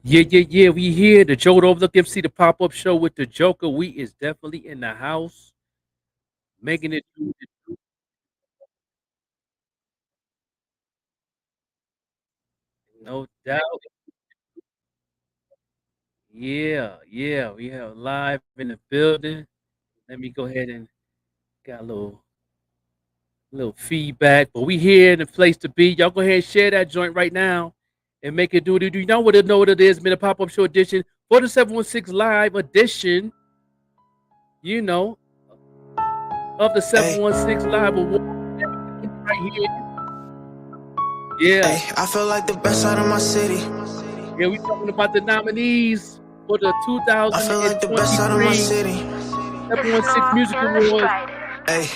Yeah. We here. The Joe Overlook MC, the pop-up show with the Joker. We is definitely in the house, making it do no doubt. Yeah. We have live in the building. Let me go ahead and got a little feedback, but we here in the place to be. Y'all go ahead and share that joint right now and make it do it. Do you know what it is? Been a pop-up show edition for the 716 live edition, you know, of the Hey, 716 live award right here. Yeah. hey, I feel like the best out of my city. Yeah, we talking about the nominees for the I feel like the best out of my 2023 city. 716 Music Awards. Hey,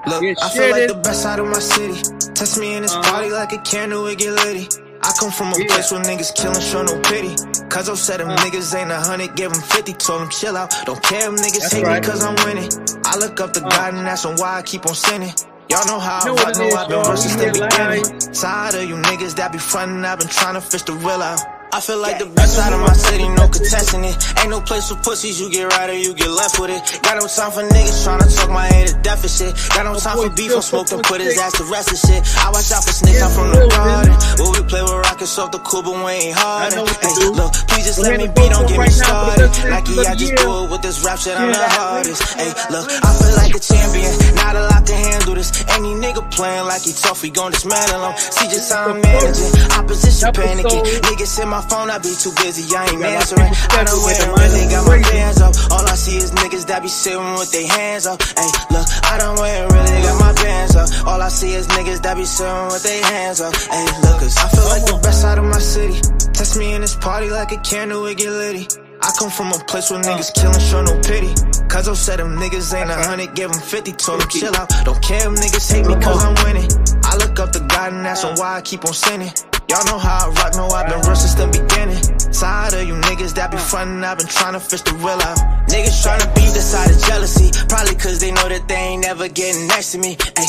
look, Yeah, I feel share like this. the best out of my city. Test me in this party like a candle, it get litty. I come from a Yeah. place where niggas killin', show no pity. Cause I said them niggas ain't 100, give them 50, told them chill out. Don't care if niggas That's hate right. me cause I'm winning. I look up to God and that's on why I keep on sinning. Y'all know how You know I what rock, it know is, I've been y'all. real since We the here beginning. live. Tired of you niggas that be frontin', I've been trying to fish the real out. I feel like the best out of my city, no contesting it. Ain't no place for pussies, you get right or you get left with it. Got no time for niggas tryna talk my head to deficit. Got no time for beef, I'm smoked and put his ass to rest and shit. I watch out for snakes, I'm from the garden. Where we play with rockets off the cool, but we ain't hard. Hey, look, please just let me be, don't get me started. Like I just do it with this rap shit, I'm the hardest. Hey, look, I feel like a champion, not a lot to handle this. Any nigga playing like he tough, we gon' dismantle him. See just how I'm managing, opposition panicking. Niggas in my phone, I be too busy, I ain't answering. I don't wear it, really got my bands up. All I see is niggas that be sitting with their hands up. Hey, look, I don't wear it, really got my bands up. All I see is niggas that be sitting with their hands up. Hey, look, cause I feel like the best out of my city. Test me in this party like a candle, it get litty. I come from a place where niggas killin', show no pity. Cause I said them niggas ain't 100, give them 50, told them chill out. Don't care if niggas hate me cause I'm winning. I look up to God and that's on why I keep on sinning. Y'all know how I rock, know I've been real since the beginning. Tired of you niggas that be frontin', I've been trying to fish the real out. Niggas tryna beef the side of jealousy, probably cause they know that they ain't never getting next to me. Ay,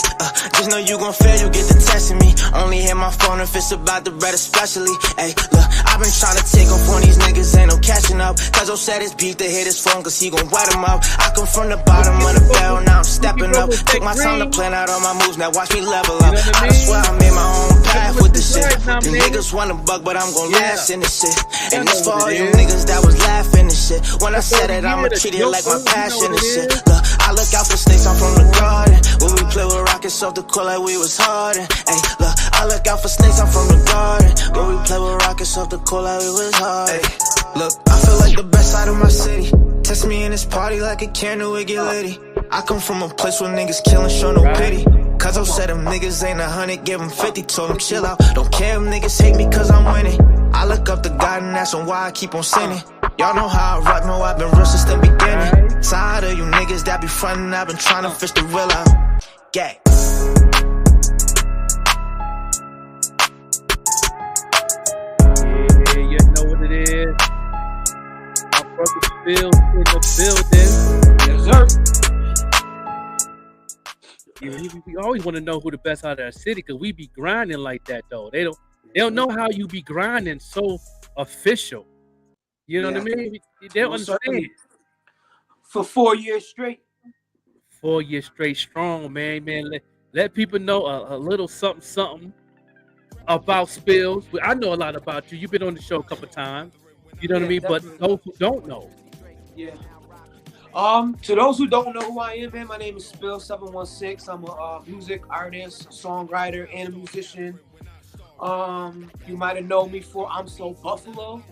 just know you gon' fail, you get to testing me. Only hit my phone if it's about the bread especially. Ay, look, I've been tryna take off on these niggas, ain't no catching up. Cause I said it's beef to hit his phone, cause he gon' wet him up. I come from the bottom of the barrel, now I'm stepping up. Took my time to plan out all my moves, now watch me level up. I swear I made my own path with this shit. The niggas wanna buck, but I'm gon' last in this shit. And this for all you niggas that was laughing and shit. When I said it, I'ma treat it like my passion and shit. Look, I look out for snakes, I'm from the garden. When we play with rockets off the court like we was hardin'. Ay, look, I look out for snakes, I'm from the garden. When we play with rockets off the court like we was hardin'. Look, I feel like the best out of my city. Test me in this party like a candle, it get litty. I come from a place where niggas killin', show no pity. Cause I said them niggas ain't 100, give them 50, told them chill out. Don't care if niggas hate me cause I'm winning. I look up to God and that's on why I keep on sinning. Y'all know how I rock, know I've been real since the beginning. Tired of you niggas that be frontin', I've been trying to fish the real out. Gang. Yeah, you know what it is. My brother Spillz in the building. Yes, sir. Yeah, we always want to know who the best out of our city because we be grinding like that though. They don't know how you be grinding so official. You know what I mean? They don't Most understand. certainly. For 4 years straight. 4 years straight strong, man. Let people know a little something about Spillz. I know a lot about you. You've been on the show a couple times. You know what I mean? Definitely. But those who don't know. Yeah. To those who don't know who I am, man, my name is Spillz-716. I'm a music artist, songwriter, and a musician. You might have known me for I'm So Buffalo.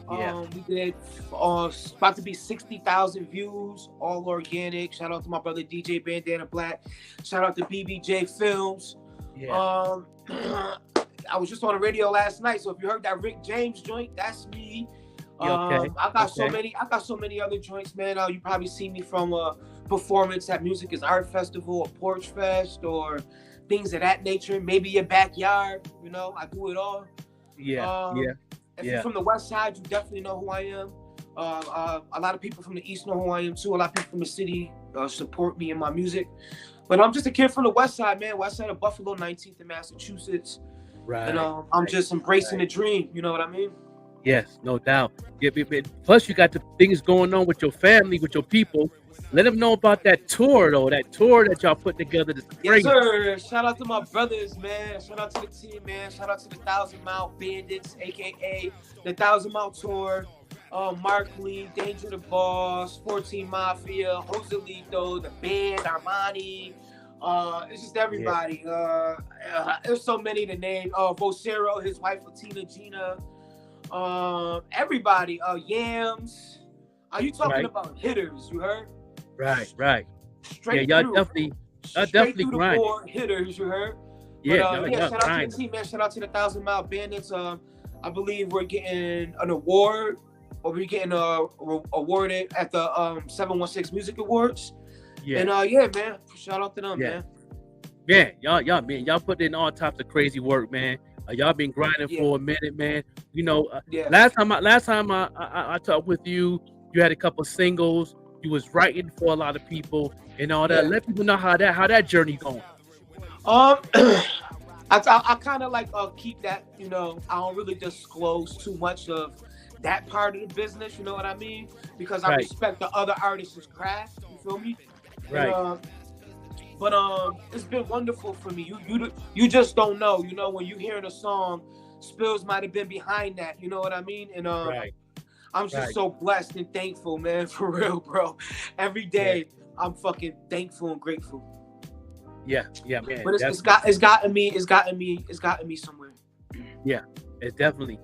Yeah. We did about to be 60,000 views, all organic. Shout out to my brother DJ Bandana Black. Shout out to BBJ Films. Yeah. I was just on the radio last night, so if you heard that Rick James joint, that's me. Okay. I got so many other joints, man. You probably see me from a performance at Music is Art Festival or Porch Fest or things of that nature. Maybe your backyard, you know, I do it all. Yeah. If you're from the West Side, you definitely know who I am. A lot of people from the East know who I am too. A lot of people from the city support me in my music. But I'm just a kid from the West Side, man. West Side of Buffalo, 19th in Massachusetts. Right. And I'm just embracing the dream. You know what I mean? Yes, no doubt. Yeah, plus you got the things going on with your family, with your people. Let them know about that tour though. That tour that y'all put together is Yes, crazy. sir. Shout out to my brothers, man. Shout out to the team, man. Shout out to the 1,000 Mile Bandits, aka the 1,000 Mile Tour. Mark Lee, Danger the Boss, 14 Mafia, Joselito, the band, Armani. It's just everybody. There's so many to name. Vocero, his wife Latina Gina. Everybody. Yams. Are you talking about hitters? You heard? Right. Straight Yeah, through. y'all definitely through the grinding. board hitters, you heard? Yeah, But, y'all shout out to the grinding. team, man. Shout out to the 1,000 Mile Bandits. I believe we're getting an award, or we're getting awarded at the 716 Music Awards. Yeah. And yeah, man. Shout out to them, Yeah. man. Y'all put in all types of crazy work, man. Y'all been grinding Yeah. for a minute, man. You know, Yeah. last time I talked with you, you had a couple singles. You was writing for a lot of people and all that. Yeah. Let people know how that journey going. I kind of like keep that, you know, I don't really disclose too much of that part of the business, you know what I mean? Because I Right. respect the other artists' craft, you feel me? Right. And, but it's been wonderful for me. You just don't know, you know, when you hearing a song, Spillz might have been behind that, you know what I mean? And Right. I'm just Right. so blessed and thankful, man, for real, bro. Every day I'm fucking thankful and grateful. Yeah, man. But it's gotten me somewhere. It's definitely.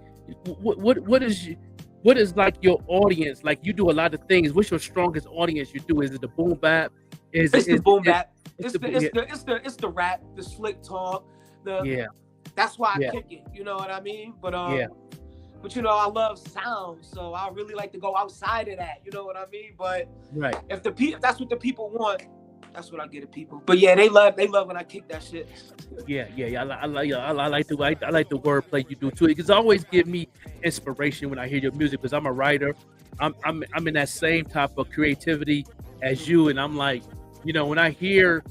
What is like your audience? Like you do a lot of things. What's your strongest audience you do? Is it the boom bap? It's the boom bap. It's the the rap, the slick talk. yeah. That's why I Yeah. kick it. You know what I mean? But Yeah. But you know, I love sound, so I really like to go outside of that. You know what I mean? But Right. if that's what the people want, that's what I get to people. But yeah, they love when I kick that shit. Yeah. I like the wordplay you do too. It's always give me inspiration when I hear your music because I'm a writer. I'm in that same type of creativity as you, and I'm like, you know, when I hear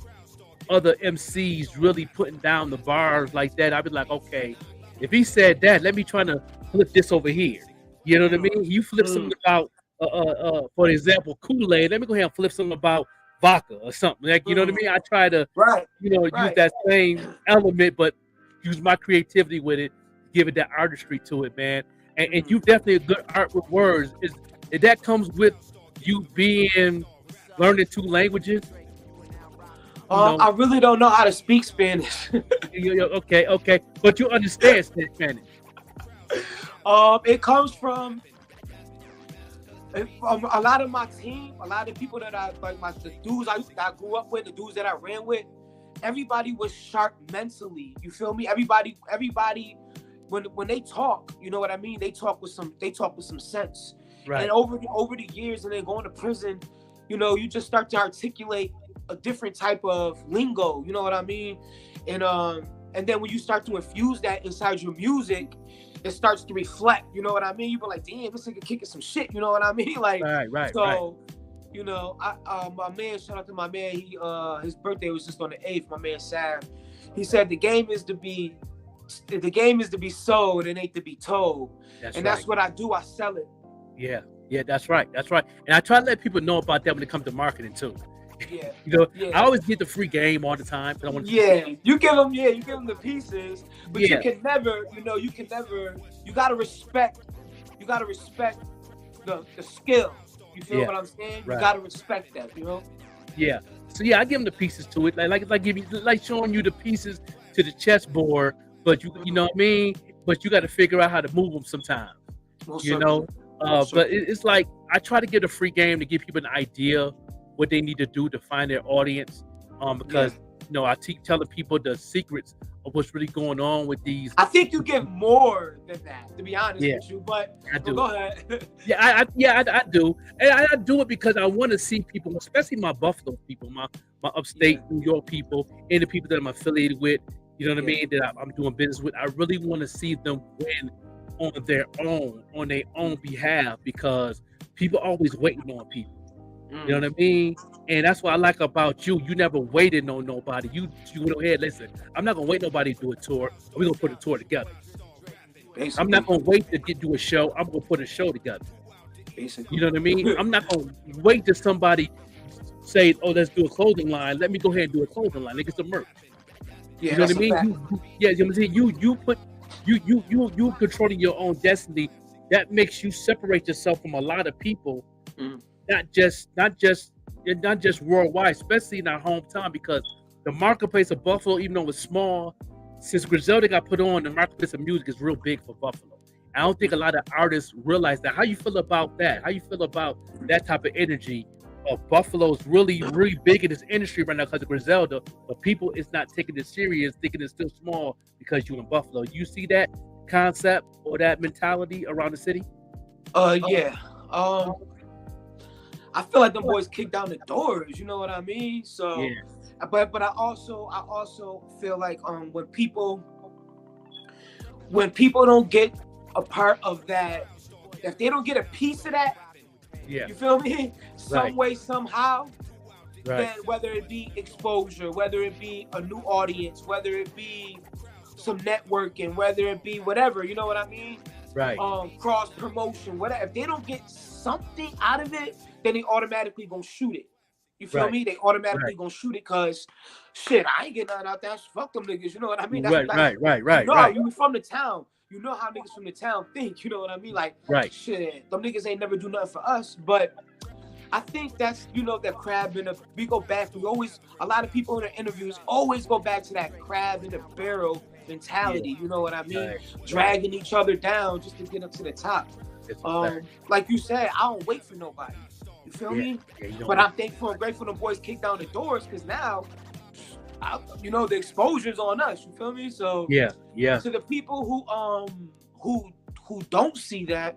other MCs really putting down the bars like that, I'd be like, okay, if he said that, let me try to flip this over here. You know what I mean? You flip something about, for example, Kool-Aid. Let me go ahead and flip something about vodka or something. Like, you know what I mean? I try to, use that same element, but use my creativity with it, give it that artistry to it, man. And you definitely a good art with words. Is that comes with you learning 2 languages? I really don't know how to speak Spanish. Okay, but you understand Spanish. It comes from a lot of my team, a lot of people that I like, the dudes that I grew up with, the dudes that I ran with. Everybody was sharp mentally. You feel me? Everybody, when they talk, you know what I mean. They talk with some sense. Right. And over the years, and then going to prison, you know, you just start to articulate a different type of lingo. You know what I mean? And then when you start to infuse that inside your music, it starts to reflect. You know what I mean? You be like, damn, this nigga kicking some shit. You know what I mean? Like, right. So, you know, my man, shout out to my man. He his birthday was just on the 8th. My man Sav. He said the game is to be sold and ain't to be told. That's what I do. I sell it. Yeah, that's right. And I try to let people know about that when it comes to marketing too. Yeah. You know, I always get the free game all the time. You give them the pieces, but you can never, you gotta respect the skill. You feel what I'm saying? You gotta respect that, you know? Yeah. So I give them the pieces to it. Like showing you the pieces to the chessboard, but you know what I mean? But you got to figure out how to move them sometimes. You know? But it's like I try to give a free game to give people an idea what they need to do to find their audience. Because you know, I keep telling people the secrets of what's really going on with these. I think you give more than that, to be honest with you. But I do. Go ahead. I do, and I do it because I want to see people, especially my Buffalo people, my upstate New York people, and the people that I'm affiliated with. You know what I mean? That I'm doing business with. I really want to see them win on their own behalf, because people always waiting on people. You know what I mean? And that's what I like about you. You never waited on nobody. You went ahead. Listen, I'm not gonna wait nobody to do a tour. We're gonna put a tour together. Basically. I'm not gonna wait to do a show. I'm gonna put a show together. Basically. You know what I mean? I'm not gonna wait till somebody say, "Oh, let's do a clothing line." Let me go ahead and do a clothing line. They get some merch. Yeah, You know that's what I mean? You know what I'm saying? You controlling your own destiny. That makes you separate yourself from a lot of people, not just worldwide, especially in our hometown, because the marketplace of Buffalo, even though it's small, since Griselda got put on, the marketplace of music is real big for Buffalo. I don't think a lot of artists realize that. How you feel about that? How you feel about that type of energy? Buffalo's really big in this industry right now because of Griselda, but people is not taking it serious, thinking it's still small because you're in Buffalo. You see that concept or that mentality around the city? Yeah. I feel like them boys kick down the doors. You know what I mean? So, Yeah. but I also feel like when people don't get a part of that, if they don't get a piece of that. Yeah. You feel me? Some Right. way, somehow. Right. Then whether it be exposure, whether it be a new audience, whether it be some networking, whether it be whatever, you know what I mean? Right. Cross promotion, whatever. If they don't get something out of it, then they automatically gonna shoot it. You feel me? They automatically gonna shoot it because shit, I ain't getting nothing out there. Fuck them niggas, you know what I mean? Right. You know, you from the town. You know how niggas from the town think, you know what I mean? Like, shit, them niggas ain't never do nothing for us. But I think that's, you know, that crab in the, we go back, a lot of people in the interviews always go back to that crab in the barrel mentality, you know what I mean? Dragging each other down just to get up to the top. Like you said, I don't wait for nobody. You feel me? But I'm thankful and grateful the boys kick down the doors because now, you know, the exposure's on us. You feel me? So to the people who don't see that,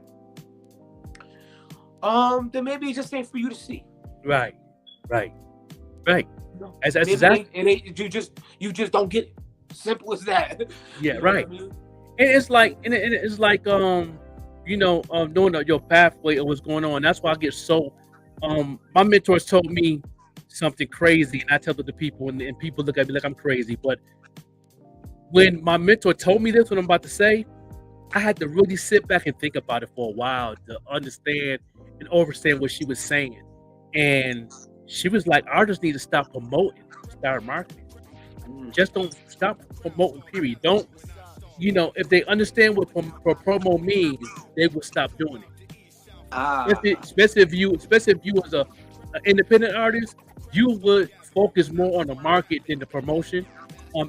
then maybe it just ain't for you to see. Right. As exactly. It ain't, you just don't get it. Simple as that. Yeah, you know right. I mean? And it's like you know, knowing your pathway of what's going on. That's why I get so. My mentors told me something crazy, and I tell it to people, and people look at me like I'm crazy. But when my mentor told me this, what I'm about to say, I had to really sit back and think about it for a while to understand and understand what she was saying. And she was like, artists need to stop promoting, start marketing. Just don't stop promoting, period. Don't, you know, if they understand what promo means, they will stop doing it. Especially if you as an independent artist, you would focus more on the market than the promotion.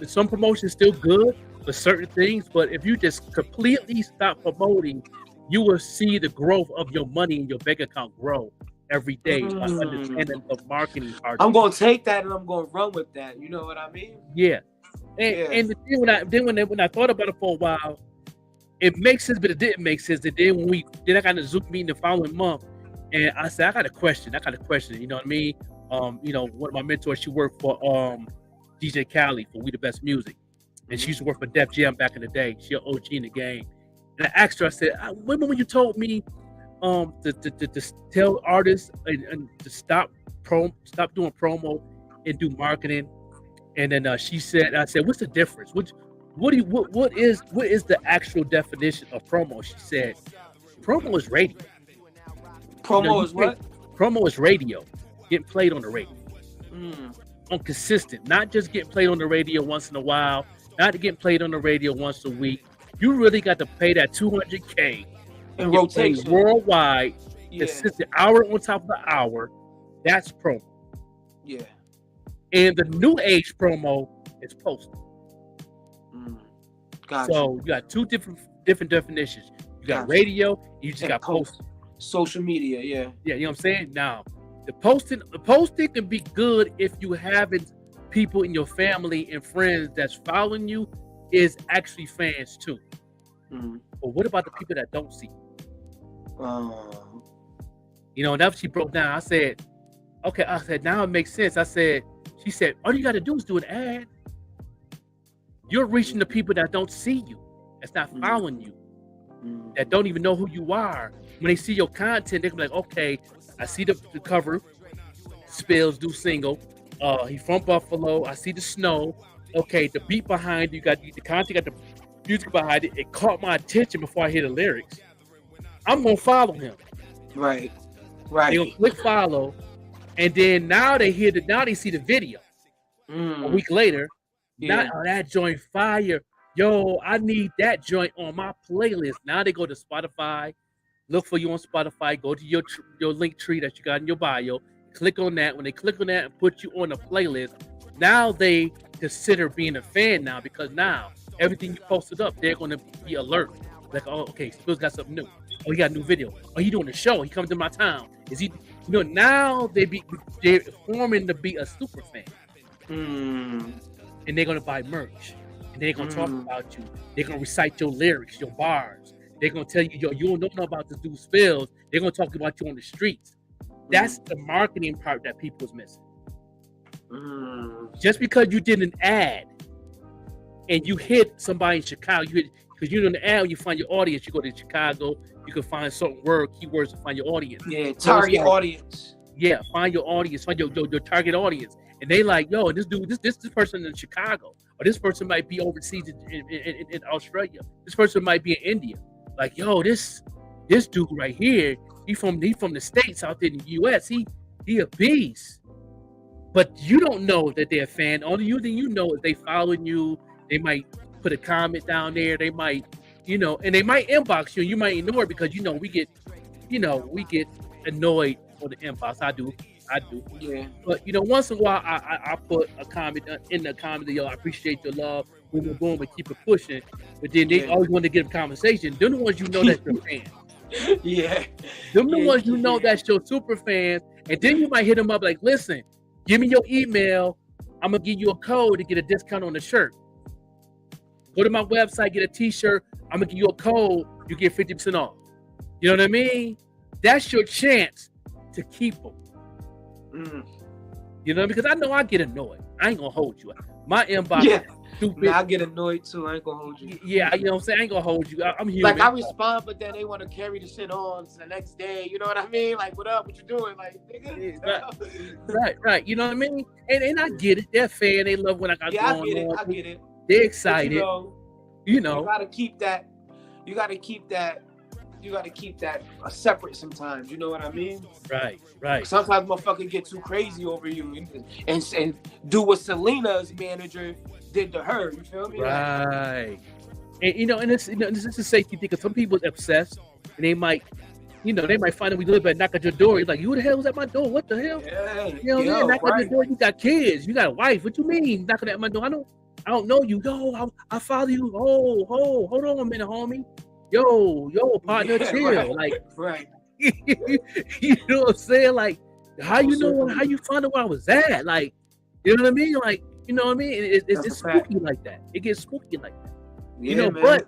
Some promotion is still good for certain things, but if you just completely stop promoting, you will see the growth of your money in your bank account grow every day by understanding the marketing part. I'm gonna take that and I'm gonna run with that. You know what I mean? Yeah. And when I thought about it for a while, it makes sense, but it didn't make sense. And then I got a Zoom meeting the following month, and I said, I got a question. You know what I mean? You know, one of my mentors, she worked for DJ Khaled for We the Best Music, and she used to work for Def Jam back in the day. She an OG in the game. And I asked her, I said, remember when you told me to tell artists and to stop doing promo and do marketing? And then she said, I said, what's the difference? What is the actual definition of promo? She said, promo is radio. Promo is what? Promo is radio, getting played on the radio. On consistent, not just getting played on the radio once in a while, not getting played on the radio once a week. You really got to pay that $200K in rotation worldwide, consistent, hour on top of the hour. That's promo. Yeah. And the new age promo is posting. Gotcha. So you got two different definitions. You got radio, you just got posting. Social media, Yeah, you know what I'm saying? Now, the posting can be good if you having people in your family and friends that's following you is actually fans too. But what about the people that don't see you? You know, that's what she broke down. I said, okay, now it makes sense. She said, all you got to do is do an ad. You're reaching the people that don't see you, that's not following you, that don't even know who you are. When they see your content, they're gonna be like, okay, I see the cover, Spillz, do single. He from Buffalo. I see the snow. Okay, the beat behind you got the content, got music behind it. It caught my attention before I hear the lyrics. I'm gonna follow him. Right. They gonna click follow, and then now they see the video. A week later, now that joint fire. Yo, I need that joint on my playlist. Now they go to Spotify, look for you on Spotify, go to your link tree that you got in your bio, click on that. When they click on that and put you on a playlist, now they consider being a fan now, because now everything you posted up, they're going to be alert. Like, oh, okay, Spillz got something new. Oh, he got a new video. Oh, he doing a show. He coming to my town. Is he? Now they're forming to be a super fan. And they're going to buy merch. And they're going to talk about you. They're going to recite your lyrics, your bars. They're going to tell you, yo, you don't know about this dude Spillz. They're going to talk about you on the streets. That's the marketing part that people's missing. Just because you did an ad and you hit somebody in Chicago, because you know in the ad, when you find your audience, you go to Chicago, you can find certain keywords to find your audience. Yeah, target audience. Yeah, find your audience, find your target audience. And they like, yo, this dude, this person in Chicago, or this person might be overseas in Australia. This person might be in India. Like, yo, this dude right here, he from the States out there in the US. He a beast. But you don't know that they're a fan. Only thing you know is they following you. They might put a comment down there. They might, and they might inbox you. And you might ignore it because we get annoyed on the inbox. I do. Yeah. But once in a while, I put a comment in the comment. Yo, I appreciate your love. Boom, boom, and keep it pushing. But then they always want to get a conversation. They're the ones that's your fans. Yeah. Them the ones that's your super fans. And then you might hit them up like, listen, give me your email. I'm gonna give you a code to get a discount on the shirt. Go to my website, get a t-shirt. I'm gonna give you a code. You get 50% off. You know what I mean? That's your chance to keep them. Because I know I get annoyed. I ain't gonna hold you. My inbox is stupid. I get annoyed too. I ain't gonna hold you. Yeah, you know what I'm saying? I ain't gonna hold you. I'm human. Like, I respond, but then they want to carry the shit on to the next day. You know what I mean? Like, what up? What you doing? Like, nigga. Right. You know what I mean? And I get it. They're fan. They love what I got going on. I get it. They're excited. You gotta keep that. You gotta keep that separate sometimes. You know what I mean? Right. Sometimes motherfuckers get too crazy over you and do what Selena's manager did to her. You feel me? Right. And it's just a safety thing, because some people are obsessed and they might find that we live at knock at your door. You're like, who the hell was at my door? What the hell? Yeah. Knock at your door. You got kids. You got a wife. What you mean knocking at my door? I don't know you. Yo, I follow you. Hold on a minute, homie. Yo, partner, chill. Right. You know what I'm saying? Like, how you found out where I was at? Like, you know what I mean? Like, you know what I mean? It's spooky like that. It gets spooky like that. Yeah, man. But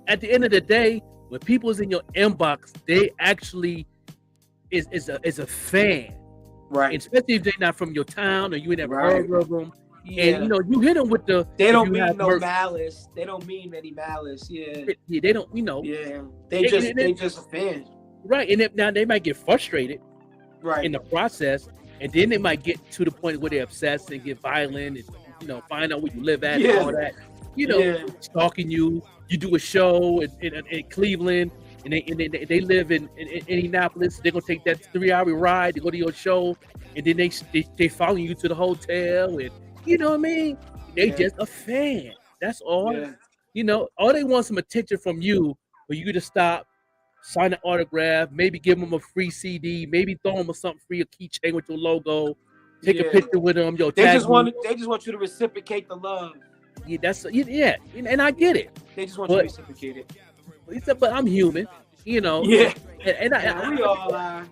at the end of the day, when people's in your inbox, they actually is a fan. Right. Especially if they're not from your town or you ain't never heard of them. Yeah. And you hit them with the. They don't mean no malice. They don't mean any malice. Yeah. Yeah, they don't. Yeah. They just a fan. Right, and now they might get frustrated. Right. In the process, and then they might get to the point where they're obsessed and get violent, and find out where you live at and all that. Stalking you. You do a show in Cleveland, and they live in Indianapolis. They're gonna take that 3-hour ride to go to your show, and then they follow you to the hotel, and you know what I mean? They just a fan. That's all. Yeah. All they want some attention from you, for you to stop, sign an autograph, maybe give them a free CD, maybe throw them something free, a keychain with your logo, take a picture with them. Yo, they just want you to reciprocate the love. Yeah, and I get it. They just want you to reciprocate it. But I'm human, Yeah. And we all are.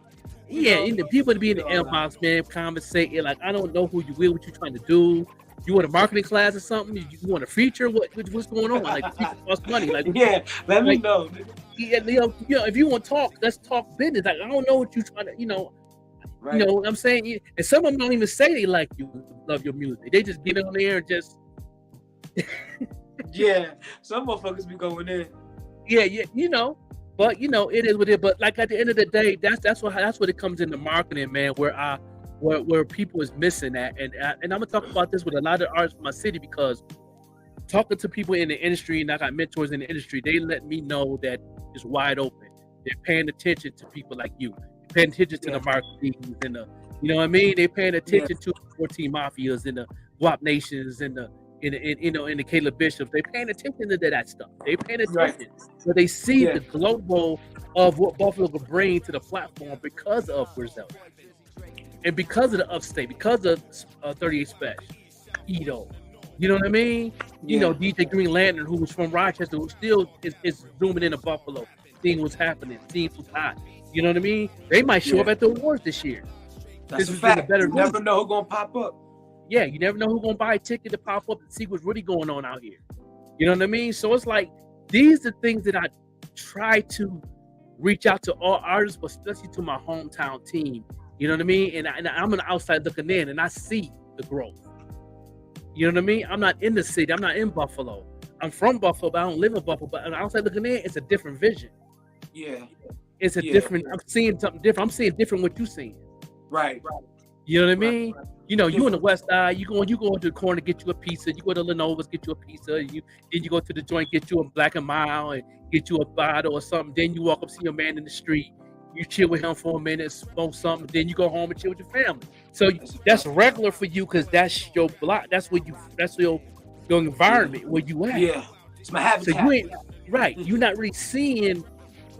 Yeah, and the people to be in the inbox, man, conversating. Like, I don't know who you will, what you're trying to do. You want a marketing class or something? You want a feature? What's going on? Like, people cost money. Like, let me know. Yeah, if you want to talk, let's talk business. Like, I don't know what you're trying to, Right. You know what I'm saying? And some of them don't even say they like you, love your music. They just get on there and just. Yeah, some motherfuckers be going in. Yeah, but it is what it is. But like at the end of the day, that's what it comes into marketing, man. Where people is missing that, and I'm gonna talk about this with a lot of artists from my city, because talking to people in the industry, and I got mentors in the industry, they let me know that it's wide open. They're paying attention to people like you. They're paying attention to the marketing and the, you know what I mean? They're paying attention to 14 Mafias and the WAP Nations and the in the Caleb Bishops. They're paying attention to that stuff. They're paying attention. So they see the global of what Buffalo could bring to the platform because of Griselda. And because of the upstate, because of 38 Special, Edo. You know what I mean? You know, DJ Green Lantern, who was from Rochester, who still is zooming into Buffalo, seeing what's happening, seeing what's hot. You know what I mean? They might show up at the awards this year. That's a fact. You never know who's gonna pop up. Yeah, you never know who's gonna buy a ticket to pop up and see what's really going on out here. You know what I mean? So it's like these are things that I try to reach out to all artists, but especially to my hometown team. You know what I mean? And I'm on the outside looking in, and I see the growth. You know what I mean? I'm not in the city. I'm not in Buffalo. I'm from Buffalo, but I don't live in Buffalo. But on the outside looking in, it's a different vision. Yeah. It's a different. I'm seeing something different. I'm seeing different what you're seeing. Right. You know what I mean? Right. You know, you in the West Side, you go to the corner, get you a pizza. You go to Lenovo's, get you a pizza. Then you go to the joint, get you a Black and Mild, and get you a bottle or something. Then you walk up, see a man in the street. You chill with him for a minute, smoke something. Then you go home and chill with your family. So that's regular for you because that's your block. That's where that's your environment where you at. Yeah, it's my habitat. So you ain't right. You're not really seeing,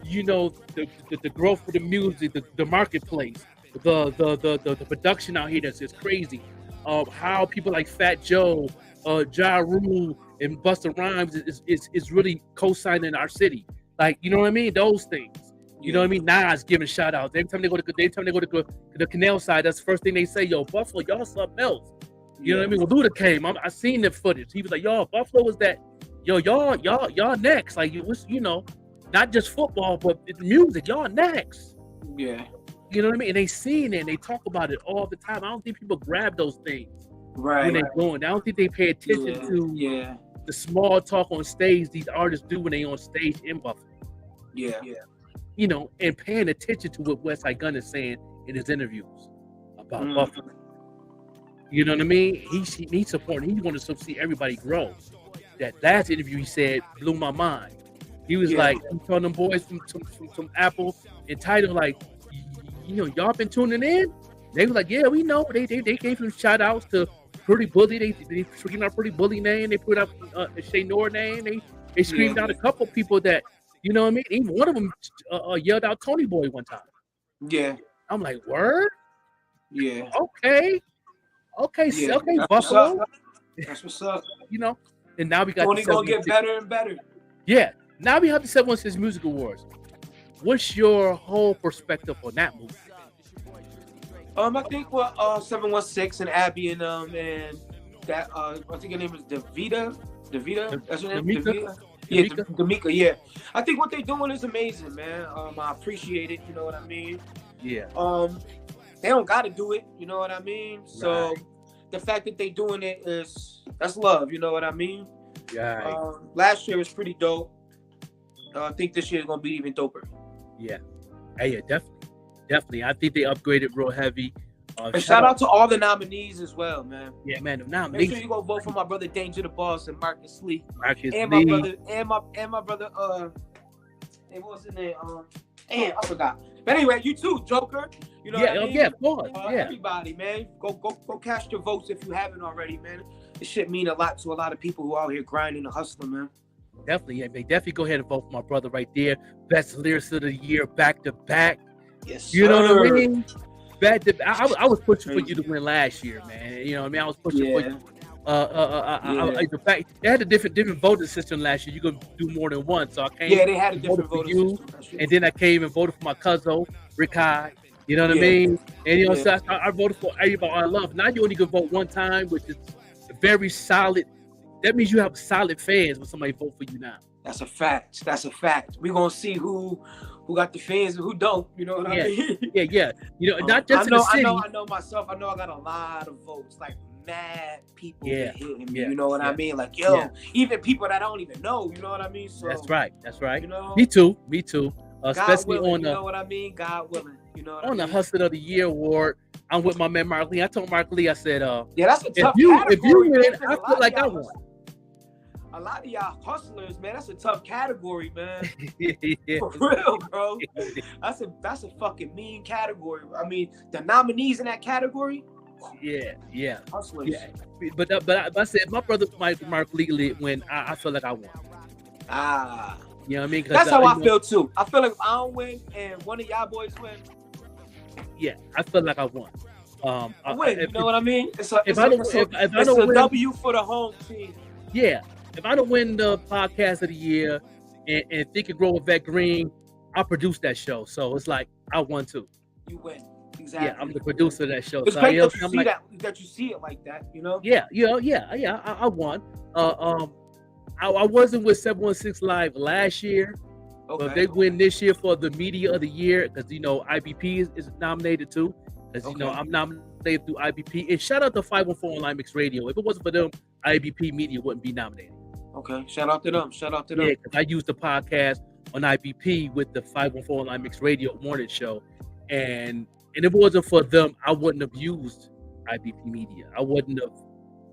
you know, the growth of the music, the marketplace. The production out here that's just crazy. How people like Fat Joe, Ja Rule, and Busta Rhymes is really co-signing our city. Like, you know what I mean? Those things. You know what I mean? Nas giving shout outs. Every time they go to the canal side, that's the first thing they say, yo, Buffalo, y'all something else. You know what I mean? Well, Luda came. I seen the footage. He was like, yo, Buffalo was that, yo, y'all next. Like, it was, you know, not just football, but it's music. Y'all next. Yeah. You know what I mean? And they seen it and they talk about it all the time. I don't think people grab those things when they're going. I don't think they pay attention to the small talk on stage these artists do when they on stage in Buffalo. Yeah. You know, and paying attention to what Westside Gunn is saying in his interviews about Buffalo. You know what I mean? He's supporting. He wants to see everybody grow. That last interview he said blew my mind. He was like, I'm telling them boys from Apple and Tidal, like, you know, y'all been tuning in? They was like, yeah, we know. They gave him shout outs to Pretty Bully. They screamed out Pretty Bully name. They put up Shay Noor name. They screamed out a couple people that, you know what I mean? Even one of them yelled out Tony Boy one time. Yeah. I'm like, word? Yeah. Okay, That's Buffalo. That's what's up. You know, and now we got Tony gonna get better and better. Yeah. Now we have the 716 Music Awards. What's your whole perspective on that movie? I think what 716 and Abby and that I think her name is Davita. That's her name. Davita. Yeah, D'Amica. Yeah. I think what they're doing is amazing, man. I appreciate it. You know what I mean? Yeah. They don't got to do it. You know what I mean? So the fact that they doing it that's love. You know what I mean? Yeah. Last year was pretty dope. I think this year is gonna be even doper. Yeah. Hey, yeah, definitely. I think they upgraded real heavy. And shout out to all the nominees as well, man. Yeah, man. The nominees. Make sure you go vote for my brother Danger the Boss and Marcus Lee. And my brother and my brother and what was his name? I forgot. But anyway, you too, Joker. You know what I mean? Yeah, of course. Everybody, man. Go cast your votes if you haven't already, man. This shit mean a lot to a lot of people who are out here grinding and hustling, man. Definitely, yeah. They definitely go ahead and vote for my brother right there. Best lyrics of the year, back to back. Yes, you know what I mean? Back to I was pushing for you to win last year, man. You know what I mean? I was pushing for you. The fact they had a different voting system last year. You could do more than one, so I came. Yeah, they had a different voting system. And then I came and voted for my cousin Rick High. You know what I mean? And you know, so I voted for everybody I love. Now you only can vote one time, which is very solid. That means you have solid fans when somebody vote for you now. That's a fact. We're gonna see who got the fans and who don't. You know what I mean? Yeah. You know, not just in the city. I know myself. I know I got a lot of votes. Like mad people hitting me. You know what I mean? Like even people that I don't even know. You know what I mean? So that's right. You know, me too. Especially willing, on the. You know what I mean? God willing. You know what I mean? The Hustler of the Year award. I'm with my man Mark Lee. I told Mark Lee, I said, that's a tough if you win, I feel like I won. a lot of y'all hustlers, man, that's a tough category, man. Yeah. For real, bro. That's a fucking mean category. I mean, the nominees in that category, Yeah. hustlers. Yeah. But I said my brother might mark legally when I feel like I won. Ah. You know what I mean? 'Cause, That's how you I know, feel too. I feel like if I don't win and one of y'all boys win, yeah, I feel like I won. I win. You know what I mean? It's a, if it's I a, don't- it's a, if I it's don't a win- W for the home team. Yeah, if I don't win the podcast of the year and Think and Grow with Vet Green, I produced that show. So it's like I won too. You win. Exactly. Yeah, I'm the producer of that show. It's So great that I'm you see like, that you see it like that. You know? yeah, I won. I wasn't with 716 Live last year, but if they win this year for the media of the year, because you know IBP is nominated too. Because you know I'm nominated through IBP. And shout out to 514 Online Mix Radio. If it wasn't for them, IBP Media wouldn't be nominated. Okay. Shout out to them. Shout out to them. Yeah, because I used the podcast on IBP with the 514 Online Mix Radio morning show, and if it wasn't for them, I wouldn't have used IBP Media. I wouldn't have,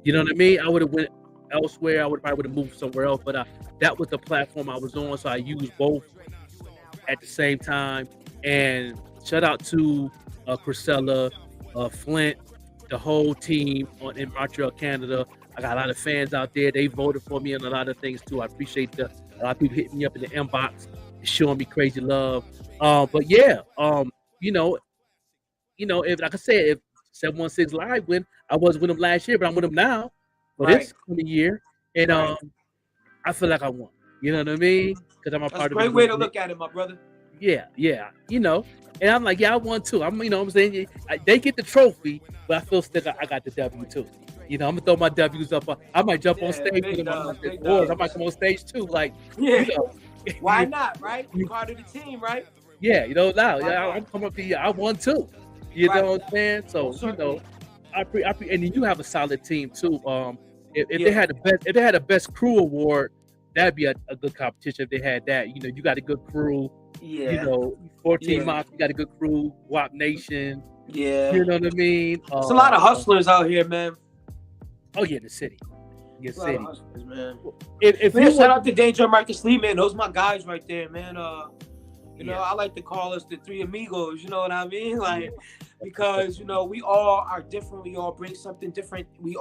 you know what I mean? I would have went elsewhere. I would have moved somewhere else. But that was the platform I was on, so I used both at the same time. And shout out to Priscilla, Flint, the whole team in Montreal, Canada. I got a lot of fans out there. They voted for me on a lot of things too. I appreciate a lot of people hitting me up in the inbox, showing me crazy love. But yeah, if like I said, if 716 Live win, I was with them last year, but I'm with them now for this coming year, and I feel like I won. You know what I mean? Because I'm a part of it. That's a great way to look at it, my brother. Yeah. And I'm like, I won too. I'm saying they get the trophy, but I feel still I got the W too. I'm gonna throw my W's up. I might jump on stage with them. I might come on stage too. Like, why not? Right? You're part of the team, right? Yeah, I'm coming up here. I won too. You know what I'm saying? So I and then you have a solid team too. If they had the best crew award, that'd be a good competition. If they had that, you got a good crew. Yeah. 14 Mops, you got a good crew. WAP Nation. Yeah. You know what I mean? There's a lot of hustlers out here, man. Oh yeah, the city. A lot of hustlers, man. Shout out to Danger, Marcus Lee, man. Those my guys right there, man. I like to call us the three amigos. You know what I mean? Like, because we all are different. We all bring something different. We're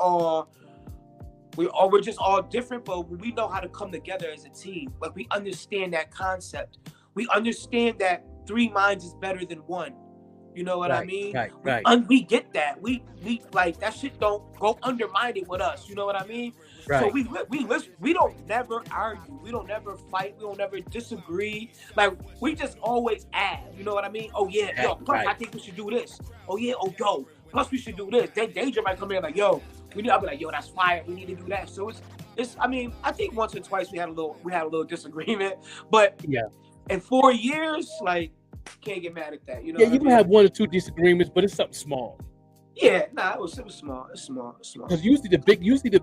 just all different, but we know how to come together as a team. Like, we understand that concept. We understand that 3 minds is better than 1. You know what I mean? Right. We get that. We like that shit don't go undermine it with us. You know what I mean? Right. So we don't never argue. We don't never fight. We don't never disagree. Like, we just always add. You know what I mean? Oh yeah, yo, plus I think we should do this. Oh yeah, yo, plus we should do this. Then Danger might come in like, yo, I'll be like, yo, that's fire. We need to do that. So it's. I mean, I think once or twice we had a little disagreement, but in 4 years, like, can't get mad at that. You can have 1 or 2 disagreements, but it's something small. Yeah, it was small. It's small. Because usually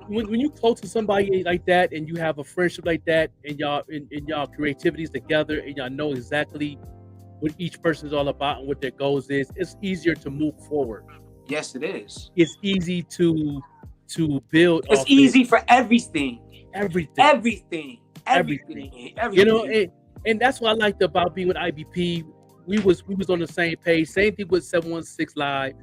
when you close to somebody like that and you have a friendship like that and y'all creativities together and y'all know exactly what each person is all about and what their goals is, it's easier to move forward. Yes, it is. It's easy to build. It's easy for everything. Everything. And that's what I liked about being with IBP. We was on the same page. Same thing with 716 Live.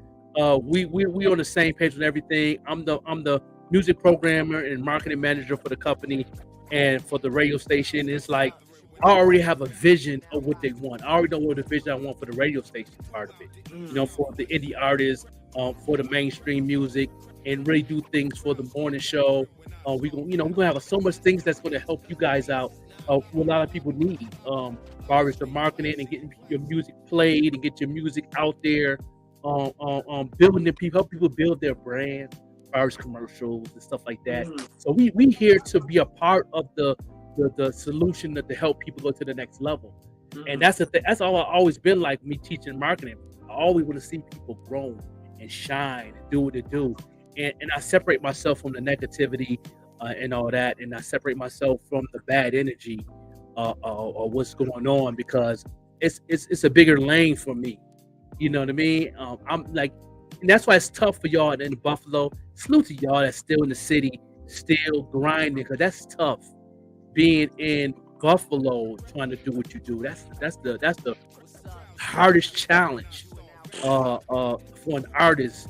We on the same page with everything. I'm the music programmer and marketing manager for the company and for the radio station. It's like I already have a vision of what they want. I already know what the vision I want for the radio station part of it. For the indie artists, for the mainstream music, and really do things for the morning show. We're gonna have so much things that's gonna help you guys out. What a lot of people need, as far as the marketing and getting your music played and get your music out there, building the people, help people build their brand, as far as commercials and stuff like that. So we here to be a part of the solution to help people go to the next level. And that's the thing. That's all I've always been like me teaching marketing. I always want to see people grow and shine and do what they do. And I separate myself from the negativity and all that, and I separate myself from the bad energy or what's going on, because it's a bigger lane for me. You know what I mean? I'm like, and that's why it's tough for y'all in Buffalo. Salute to y'all that's still in the city, still grinding, because that's tough. Being in Buffalo, trying to do what you do, that's the hardest challenge for an artist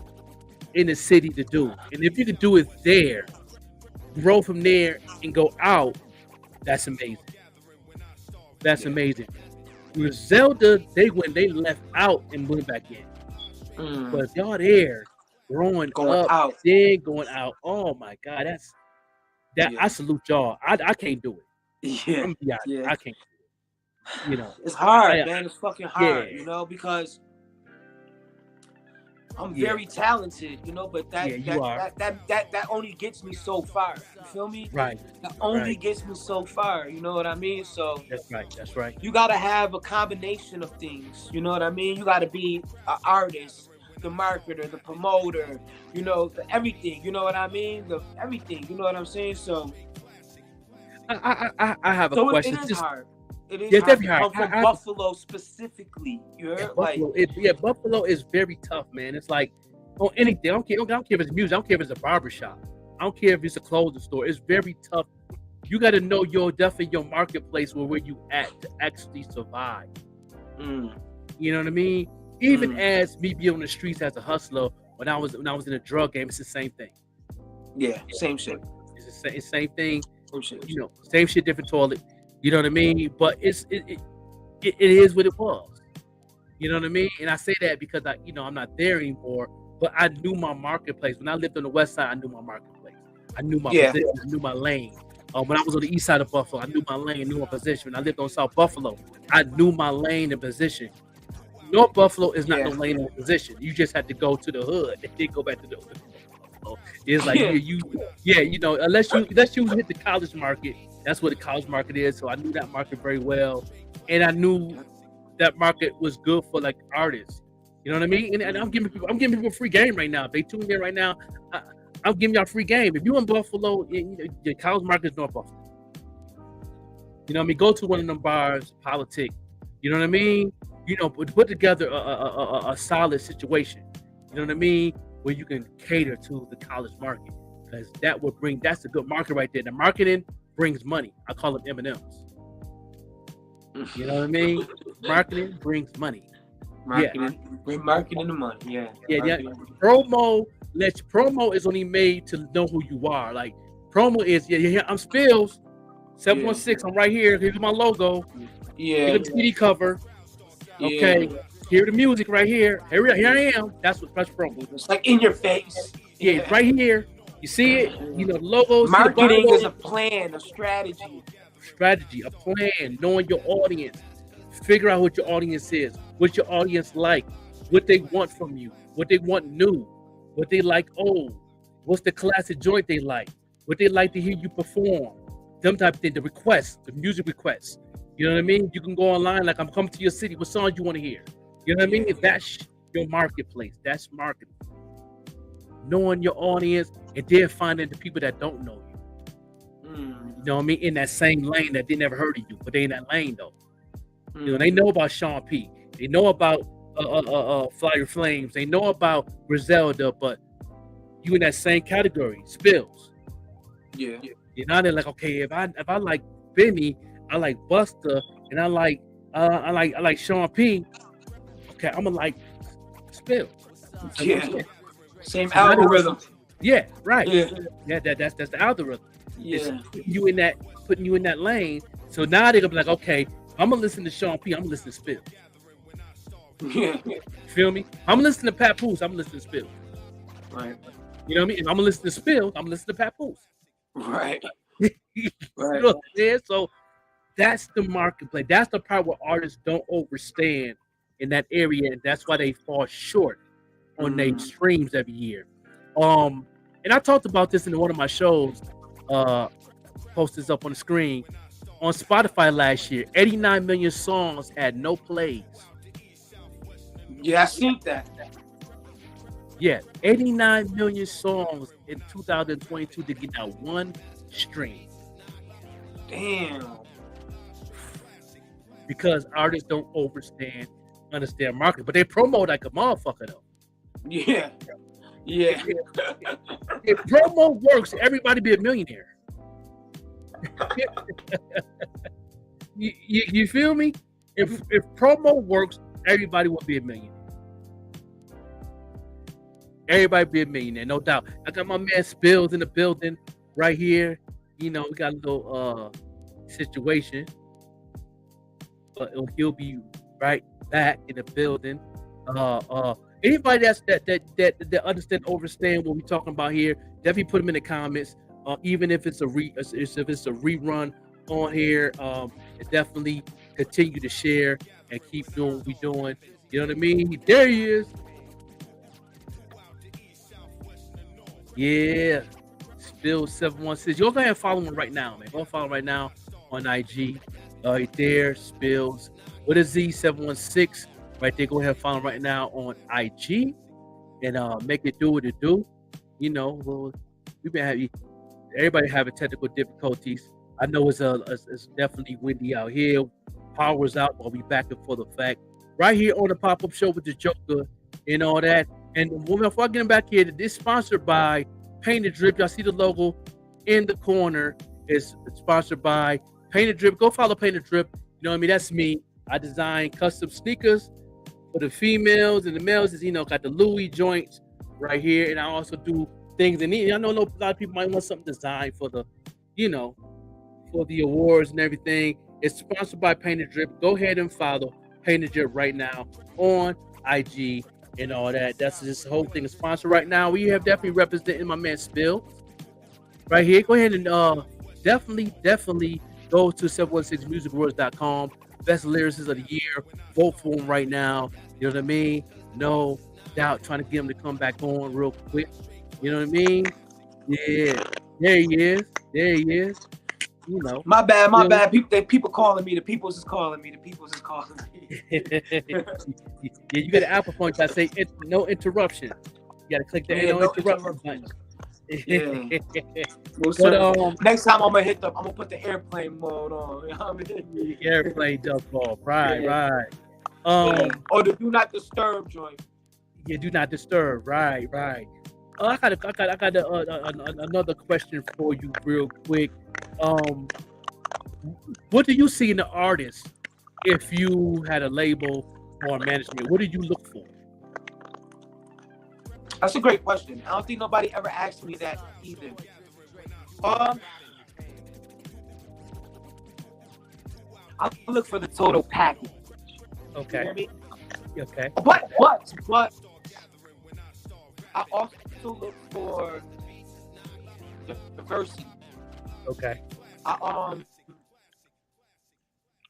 in the city to do. And if you can do it there, grow from there and go out, that's amazing. That's amazing. With Zelda, they left out and went back in. But y'all there going up, out, then going out. Oh my God, I salute y'all. I can't do it. Yeah, I'm gonna be honest, I can't do it. You know, it's hard, man. It's fucking hard, Yeah. you know, because I'm very talented, you know, but that only gets me so far. You feel me? right. That only Right. gets me so far. You know what I mean? So That's right. That's right. you gotta have a combination of things. You know what I mean? You gotta be an artist, the marketer, the promoter. You know, everything. You know what I mean? Everything. You know what I'm saying? So I have a question. It is Just- hard. It is Yeah, hard to definitely hard. come from I- Buffalo specifically. You heard? Buffalo is very tough, man. It's like on anything. I don't care if it's music. I don't care if it's a barbershop. I don't care if it's a clothing store. It's very tough. You got to know definitely your marketplace where you at to actually survive. You know what I mean? Even as me being on the streets as a hustler, when I was in the drug game, it's the same thing. Yeah, same shit. It's the same thing. Same shit. You know, same shit, different toilet. You know what I mean? But it is what it was. You know what I mean? And I say that because I'm not there anymore. But I knew my marketplace. When I lived on the west side, I knew my marketplace. I knew my position. I knew my lane. When I was on the east side of Buffalo, I knew my lane, I knew my position. When I lived on South Buffalo, I knew my lane and position. North Buffalo is not no lane or position. You just had to go to the hood and then go back to the hood. It's like unless you hit the college market, that's what the college market is. So I knew that market very well, and I knew that market was good for like artists. You know what I mean? And I'm giving people a free game right now. If they tune in right now, I'm giving y'all a free game. If you in Buffalo, the college market is North Buffalo. You know what I mean? Go to one of them bars, politic. You know what I mean? You know, put together a solid situation. You know what I mean? Where you can cater to the college market, because that's a good market right there. The marketing brings money. I call them M&Ms. You know what I mean? Marketing brings money. Bring marketing the money. Yeah. Promo is only made to know who you are. Like promo is I'm Spillz 716. I'm right here. Here's my logo. Here's the CD cover. Okay. Hear the music right here. Here I am. That's promo. It's like in your face. Yeah, right here. You see it? You know, the logos. Marketing is a plan, a strategy. A plan, knowing your audience. Figure out what your audience is, what your audience like, what they want from you, what they want new, what they like old, what's the classic joint they like, what they like to hear you perform, them type of thing, the requests, the music requests. You know what I mean? You can go online, like, I'm coming to your city, what song you want to hear? You know what I mean? If that's your marketplace, that's marketing. Knowing your audience and then finding the people that don't know you. You know what I mean? In that same lane that they never heard of you, but they in that lane though. You know, they know about Sean P. They know about Flyer Flames. They know about Griselda, but you in that same category, Spillz. Yeah. You know, they're like, okay, if I like Benny, I like Busta, and I like Sean P. Okay, I'm gonna like Spillz. Yeah. Same algorithm. Yeah, right. Yeah. That's the algorithm. Yeah. It's putting you in that lane. So now they're gonna be like, okay, I'm gonna listen to Sean P. I'm gonna listen to Spillz. Yeah. Feel me? I'm gonna listen to Papoose. I'm gonna listen to Spillz. Right. You know what I mean? If I'm gonna listen to Spillz, I'm gonna listen to Papoose. Right. You know what I'm saying? So that's the marketplace. That's the part where artists don't overstand in that area, and that's why they fall short on their streams every year. And I talked about this in one of my shows. Post this up on the screen. On Spotify last year, 89 million songs had no plays. Yeah, I seen that. Yeah, 89 million songs in 2022 to get that one stream. Damn. Because artists don't understand market, but they promote like a motherfucker though. Yeah. Yeah. If promo works, everybody be a millionaire. You feel me? If promo works, everybody will be a millionaire. Everybody be a millionaire, no doubt. I got my man Spillz in the building right here. You know, we got a little situation, but he'll be right back in the building. Anybody that understand, understand what we're talking about here, definitely put them in the comments. Even if it's a rerun on here, definitely continue to share and keep doing what we're doing. You know what I mean? There he is. Yeah, Spillz716. You'll go ahead and follow him right now, man. Go follow him right now on IG. Right there, Spillz with a Z716. Right there, go ahead and follow him right now on IG and make it do what it do. You know, well, we've been having everybody having technical difficulties. I know it's definitely windy out here. Power's out, but we back and for the fact. Right here on the pop-up show with the Joker and all that. And before I get back here, this is sponsored by Painted Drip. Y'all see the logo in the corner. It's sponsored by Painted Drip. Go follow Painted Drip. You know what I mean? That's me. I design custom sneakers for the females, and the males is, you know, got the Louis joints right here. And I also do things. And I know a lot of people might want something designed for the, you know, for the awards and everything. It's sponsored by Painted Drip. Go ahead and follow Painted Drip right now on IG. And all that. That's this whole thing is sponsored right now. We have definitely representing my man Spillz right here. Go ahead and definitely go to 716musicawards.com. Best lyricists of the year. Vote for him right now. You know what I mean? No doubt. Trying to get him to come back on real quick. You know what I mean? Yeah. There he is. You know. My bad. People calling me. The people's is calling me. Yeah, you got an Apple phone that say no interruption. You got to click the no interruption button. Yeah. But, next time I'm gonna put the airplane mode on. You know what I mean? Airplane does off. Right. Or the do not disturb joint. Yeah, do not disturb. Right. I got another question for you, real quick. What do you see in the artist if you had a label or management? What did you look for? That's a great question. I don't think nobody ever asked me that either. I look for the total package. Okay. You know what I mean? Okay. But I also look for diversity. Okay.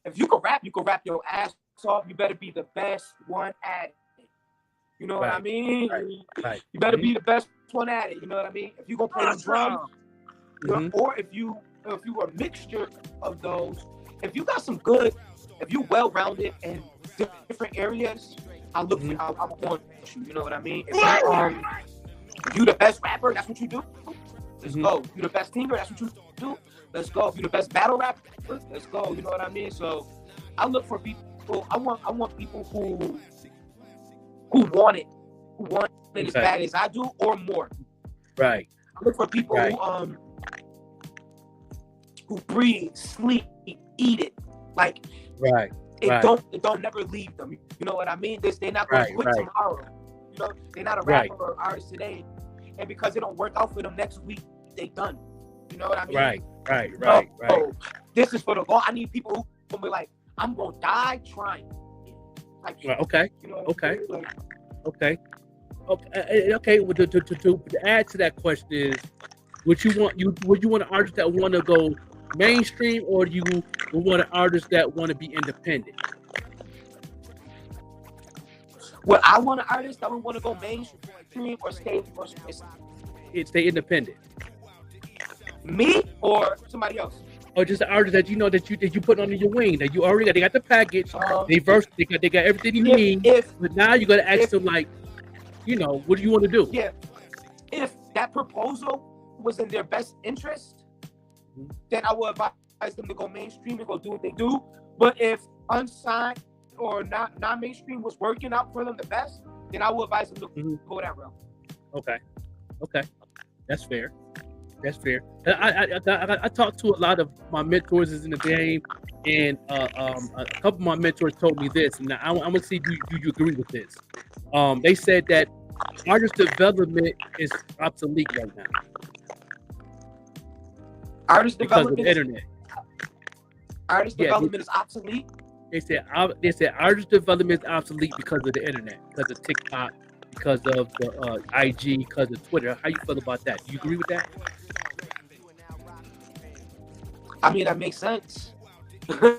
If you can rap your ass off. You better be the best one at it. You know what I mean? Right. You better be the best one at it. You know what I mean? If you gonna play the drums, or if you a mixture of those, if you got some good, if you well-rounded in different areas, I look for. I want you. You know what I mean? If you the best rapper, that's what you do. Let's go. You the best singer, that's what you do. Let's go. If you the best battle rapper, let's go. You know what I mean? So I look for people. I want people who want it as bad as I do or more. Right. I look for people who breathe, sleep, eat it. Like it don't never leave them. You know what I mean? They're not going to quit tomorrow. You know, they're not a rapper or artist today, and because it don't work out for them next week, they done. You know what I mean? Right. So, this is for the goal. I need people who will be like, I'm gonna die trying. Like, okay. You know Okay. Well, to add to that question is, would you want an artist that want to go mainstream, or do you want an artist that want to be independent? Well, I want an artist that would want to go mainstream or stay independent. Me or somebody else? Or just an artist that you know that you put under your wing, that you already got. They got the package. They got everything you need. But now you got to ask them, like, you know, what do you want to do? Yeah. If that proposal was in their best interest, then I would advise them to go mainstream and go do what they do. But if unsigned or not mainstream was working out for them the best, then I would advise them to go that route. Okay. Okay. That's fair. That's fair. I talked to a lot of my mentors in the game, and a couple of my mentors told me this, and I'm gonna see do you agree with this? They said that artist development is obsolete right now Artist because of the development, internet. Yeah, development is obsolete. they said artist development is obsolete because of the internet, because of TikTok, because of the IG, because of Twitter. How you feel about that? Do you agree with that? I mean, that makes sense.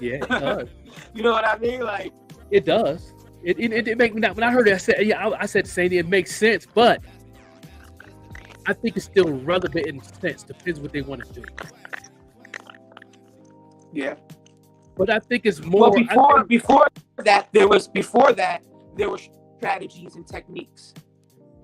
Yeah, it does. You know what I mean? Like, It does. It make me, when I heard it, I said, yeah, I said the same thing. It makes sense, but I think it's still relevant in a sense. Depends what they want to do. yeah. But I think it's Well, more. before that there were strategies and techniques.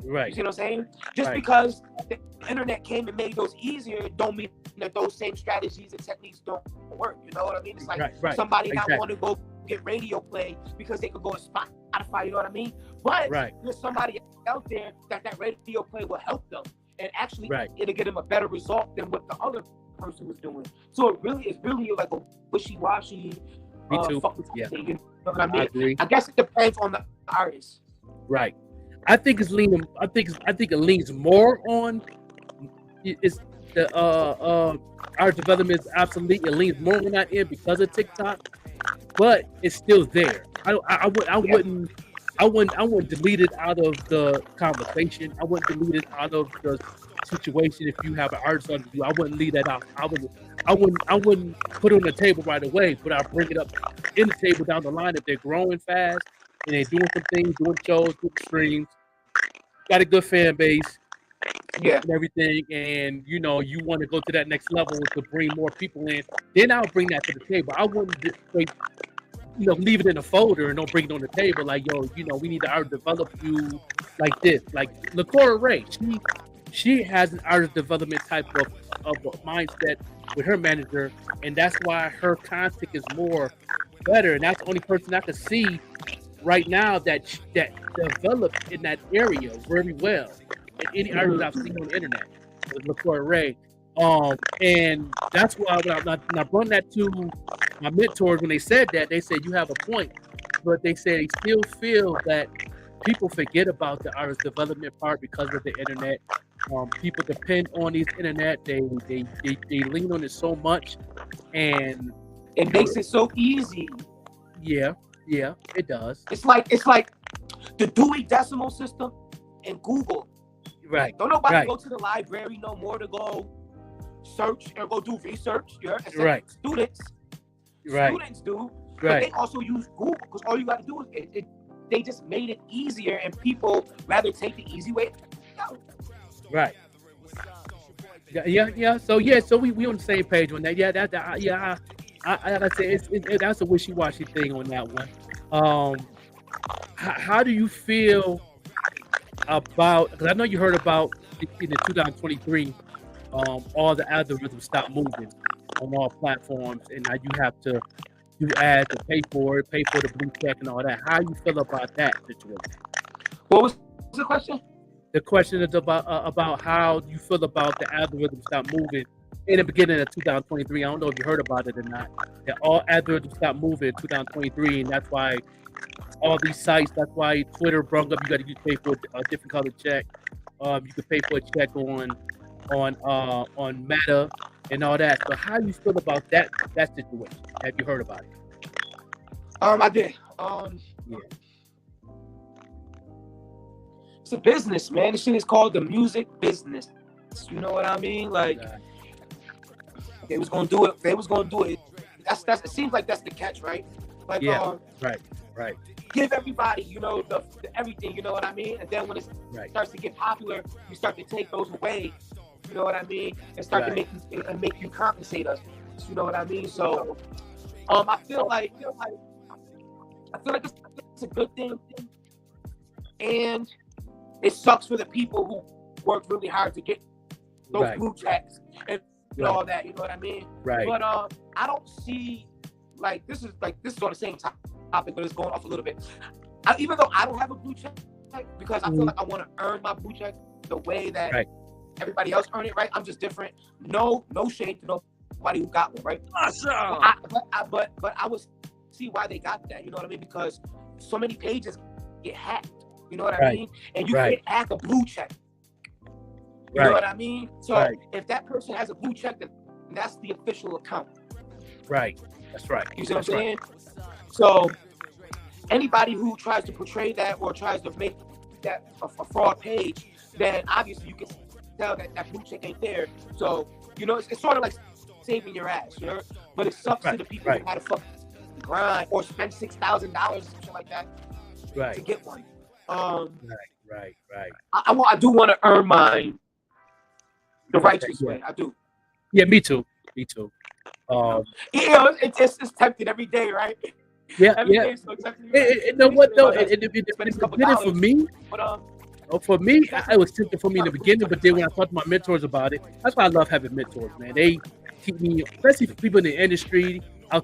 You Right, see what I'm saying? Just right, because the internet came and made those easier, don't mean that those same strategies and techniques don't work. You know what I mean? It's like right. somebody not Exactly. want to go get radio play because they could go to Spotify. You know what I mean? But Right, there's somebody out there that radio play will help them, and actually right. it'll get them a better result than what the other person was doing. So it's really like a wishy-washy Me too. fucking Yeah, thing. You know what I I mean? agree. I guess it depends on the artist. Right. I think it's leaning. I think it leans more on it's the art development is obsolete. It leans more on that end because of TikTok, but it's still there. I wouldn't delete it out of the conversation. I wouldn't delete it out of the situation. If you have an artist on you, I wouldn't leave that out. I wouldn't put it on the table right away, but I'll bring it up in the table down the line if they're growing fast and they're doing some things, doing shows, doing streams, got a good fan base Yeah. and everything, and you want to go to that next level to bring more people in, then I'll bring that to the table. I wouldn't just wait, leave it in a folder and don't bring it on the table. Like, we need to art develop you like this. Like LaCora Ray, she has an artist development type of a mindset with her manager, and that's why her content is more better. And that's the only person I can see right now that developed in that area very well. And any artist I've seen on the internet with LaCora Ray. And that's why when I brought that to my mentors, when they said that, they said you have a point, but they said they still feel that people forget about the artist development part because of the internet. People depend on these internet. They lean on it so much, and It makes it so easy. yeah, it does. It's like the Dewey Decimal System and Google. Right, Don't nobody right, go to the library no more to go search or go do research. You heard? Except right, Students right, do, but right, they also use Google because all you got to do is they just made it easier, and people rather take the easy way out. right. Yeah. So we on the same page on that. Yeah, I like I say that's a wishy-washy thing on that one. How do you feel about? Because I know you heard about in the 2023, all the algorithms stopped moving on all platforms, and now you have to do ads to pay for the blue check and all that. How you feel about that situation? What was the question? The question is about how you feel about the algorithms stop moving in the beginning of 2023. I don't know if you heard about it or not. That all algorithms stopped moving in 2023, and that's why all these sites. That's why Twitter brought up you got to pay for a different color check. You can pay for a check on Meta and all that. So how you feel about that situation? Have you heard about it? I did. Yeah. It's a business, man. This shit is called the music business. You know what I mean? Like, they was gonna do it. They was gonna do it. That's. It seems like that's the catch, right? Like, Yeah. Right. give everybody, the everything. You know what I mean? And then when it Right. starts to get popular, you start to take those away. You know what I mean? And start to make you compensate us. You know what I mean? So, I feel like it's a good thing, and it sucks for the people who work really hard to get those Right. blue checks and Right. all that. You know what I mean? Right. But I don't see this is on the same topic, but it's going off a little bit. Even though I don't have a blue check because I feel like I want to earn my blue check. the way that Right. everybody else earned it, right? I'm just different. No shade to nobody who got one, right? Awesome. But I would see why they got that. You know what I mean? Because so many pages get hacked. You know what I Right. mean? And you Right. can't hack a blue check. You Right. know what I mean? So Right. if that person has a blue check, then that's the official account. Right. That's right. You see what I'm That's right. saying? So anybody who tries to portray that or tries to make that a fraud page, then obviously you can tell that that blue check ain't there. So, you know, it's sort of like saving your ass, you know? But it sucks to Right. the people Right. who had to fucking grind or spend $6,000 or something like that to Right. get one. Right. I do want to earn mine the righteous Yeah. way. I do. Yeah, me too. You know, it's tempted every day, right? Yeah, Every yeah. day it's so tempting. You know what though? Spend It a did it couple for me. But For me, it was tempting for me in the beginning, but then when I talked to my mentors about it, that's why I love having mentors, man. They keep me, especially for people in the industry. I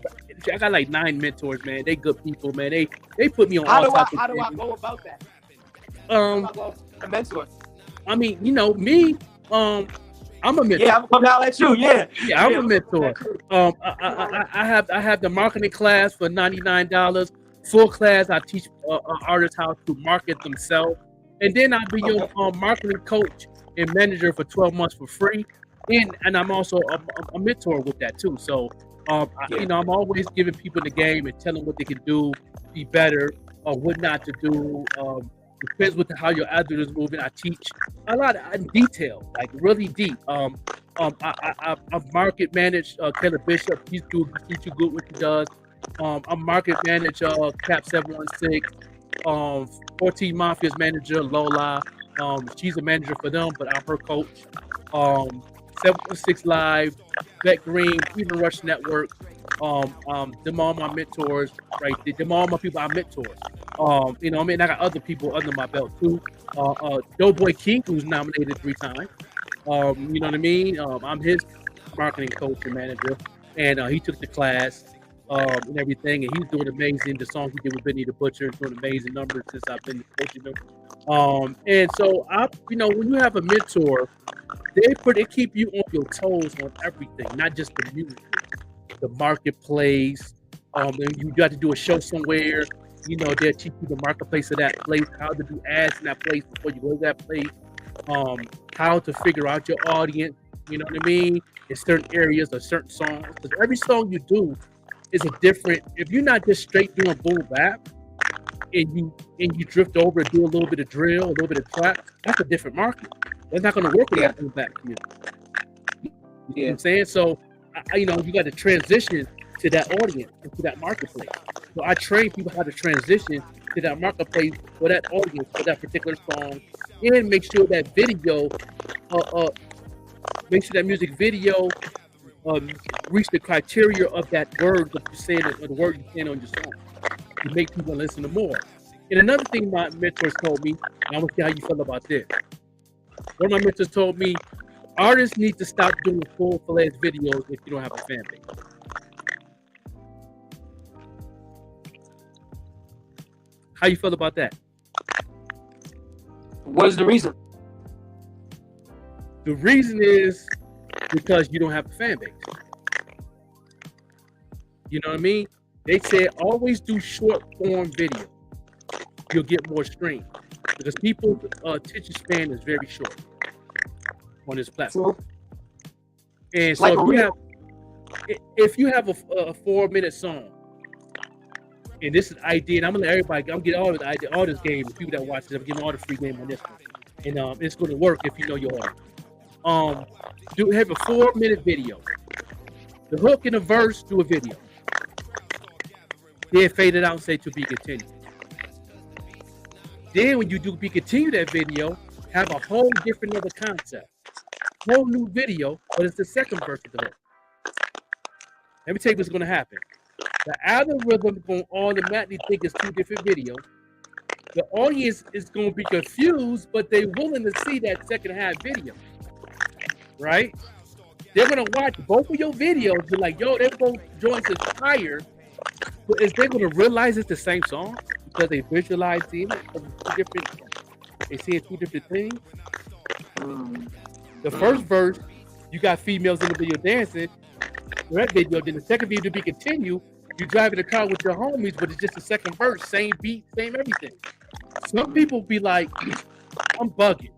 got like 9 mentors, man. They good people, man. They put me on how all do types I of go about that? things. How do I go a mentor? I mean, you know, me, I'm a mentor. Yeah, I'm coming out at you. Yeah, I'm a mentor. I have the marketing class for $99. Full class, I teach artists how to market themselves, and then I'll be your marketing coach and manager for 12 months for free. And I'm also a mentor with that too. So, you know, I'm always giving people the game and telling what they can do, be better, or what not to do. Depends with how your attitude is moving. I teach a lot in detail, like really deep. I market manage Caleb Bishop. He's good. He's too good what he does. I market manage JOKER-716. 14 Mafia's manager Lola. She's a manager for them, but I'm her coach. 716 Live, Bet Green, Even Rush Network. Them all my mentors, right? Them all my people I mentors. You know, I mean, I got other people under my belt too. Doughboy King, who's nominated 3 times. You know what I mean? I'm his marketing coach and manager, and he took the class and everything, and he's doing amazing. The song he did with Benny the Butcher is doing amazing numbers since I've been coaching him. And so you know, when you have a mentor, they keep you on your toes on everything, not just the music, the marketplace. And you got to do a show somewhere. You know, they'll teach you the marketplace of that place, how to do ads in that place before you go to that place, how to figure out your audience. You know what I mean? In certain areas or certain songs, because every song you do is a different. If you're not just straight doing boom bap, and you drift over and do a little bit of drill, a little bit of trap, that's a different market. That's not going to work with that boom bap community. You know what I'm saying? So, you know, you got to transition to that audience and to that marketplace. So I train people how to transition to that marketplace for that audience, for that particular song, and make sure that video, make sure that music video reach the criteria of that word that you're saying, or the word you're saying on your song, to make people listen to more. And another thing my mentors told me, and I want to see how you feel about this. One of my mentors told me, artists need to stop doing full-fledged videos if you don't have a fan base. How you feel about that? What is the reason? The reason is because you don't have a fan base. You know what I mean? They said always do short form video. You'll get more streams because people's attention span is very short on this platform. And so like if you have a 4-minute song, and this is the idea, and I'm gonna let everybody, I'm getting all the idea, all this game, the people that watch this, I'm getting all the free game on this one. And it's gonna work if you know your audience. Have a 4-minute video. The hook and the verse, do a video. Then fade it out and say to be continued. Then when you do be continue that video, have a whole different other concept. Whole new video, but it's the second verse of the hook. Let me tell you what's gonna happen. The algorithm is going to automatically think it's 2 different videos. The audience is going to be confused, but they're willing to see that second half video. Right? They're going to watch both of your videos, be like, yo, they're both joints is higher. But is they going to realize it's the same song? Because they visualize seeing it? They're seeing 2 different things? The first verse, you got females in the video dancing. That video, then the second video to be continued. You drive in the car with your homies, but it's just the second verse, same beat, same everything. Some people be like, I'm bugging.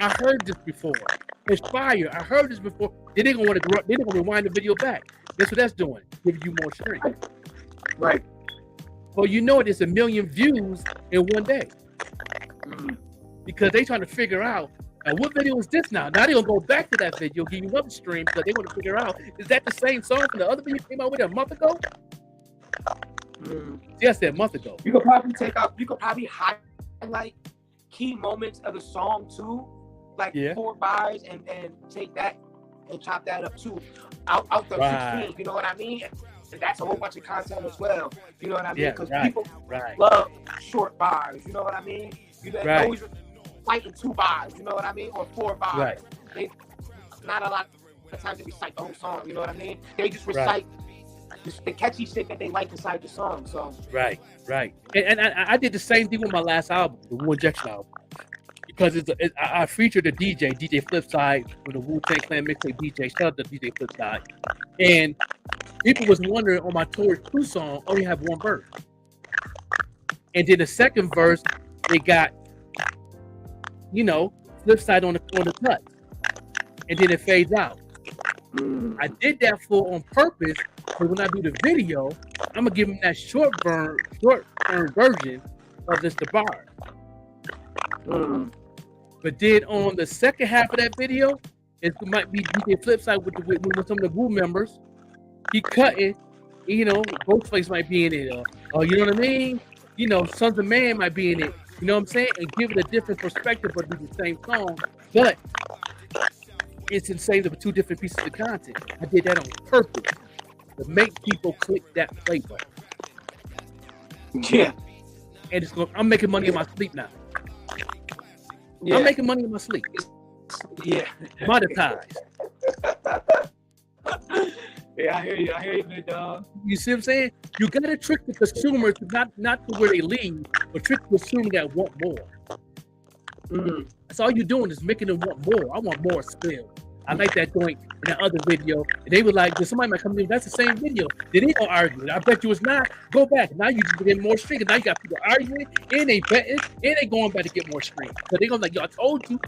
I heard this before. It's fire. I heard this before. Then they're gonna want to they're gonna rewind the video back. That's what that's doing, giving you more streams. Right. Well, you know it's a million views in one day. Because they trying to figure out what video is this now? Now they're gonna go back to that video, give you another stream, because they want to figure out, is that the same song from the other video came out with a month ago? Yes, a month ago. You could probably highlight key moments of the song too, like 4 bars, and take that and chop that up too, out the 16. You know what I mean? And that's a whole bunch of content as well. You know what I mean? Because people love short bars. You know what I mean? You always fighting 2 bars. You know what I mean? Or 4 bars. They, not a lot of times they recite the whole song. You know what I mean? They just recite the catchy shit that they like inside the song. So right. And I did the same thing with my last album, the Wu Injection album, because I featured a DJ Flipside, with the Wu-Tang Clan mixtape DJ. Shout out to DJ Flipside. And people was wondering on my Tour 2 song, only have 1 verse. And then the second verse, they got, Flipside on the cut. And then it fades out. I did that on purpose, because when I do the video, I'm gonna give them that short burn version of the bar. But then on the second half of that video, it might be DJ Flipside with some of the Wu members. He cutting, Ghostface might be in it, you know what I mean? Sons of Man might be in it, you know what I'm saying? And give it a different perspective, but do the same song. But it's insane of 2 different pieces of content. I did that on purpose to make people click that play button. Yeah. And I'm making money in my sleep now. Yeah. I'm making money in my sleep. Yeah. Monetized. Yeah, I hear you, big dog. You see what I'm saying? You gotta trick the consumer to not to where they leave, but trick the consumer that want more. That's all you're doing is making them want more. I want more Spillz. I like that joint in that other video. And they were like, somebody might come in, that's the same video. Then they gonna argue. I bet you it's not. Go back. Now you just getting more streams. Now you got people arguing, and they betting, and they going back to get more streams. So they gonna like, yo, I told you.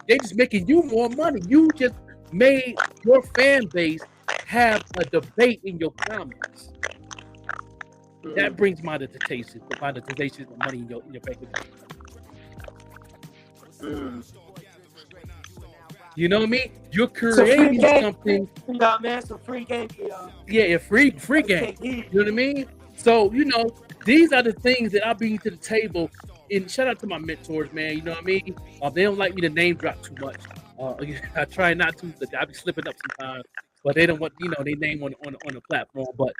They just making you more money. You just made your fan base have a debate in your comments. That brings monetization of money in your bank account. You know what I mean? You're creating something. Some free game for y'all. Yeah, free game. You know what I mean? So, these are the things that I bring to the table. And shout out to my mentors, man. You know what I mean? They don't like me to name drop too much. I try not to. I be slipping up sometimes. But they don't want, they name on the platform. But,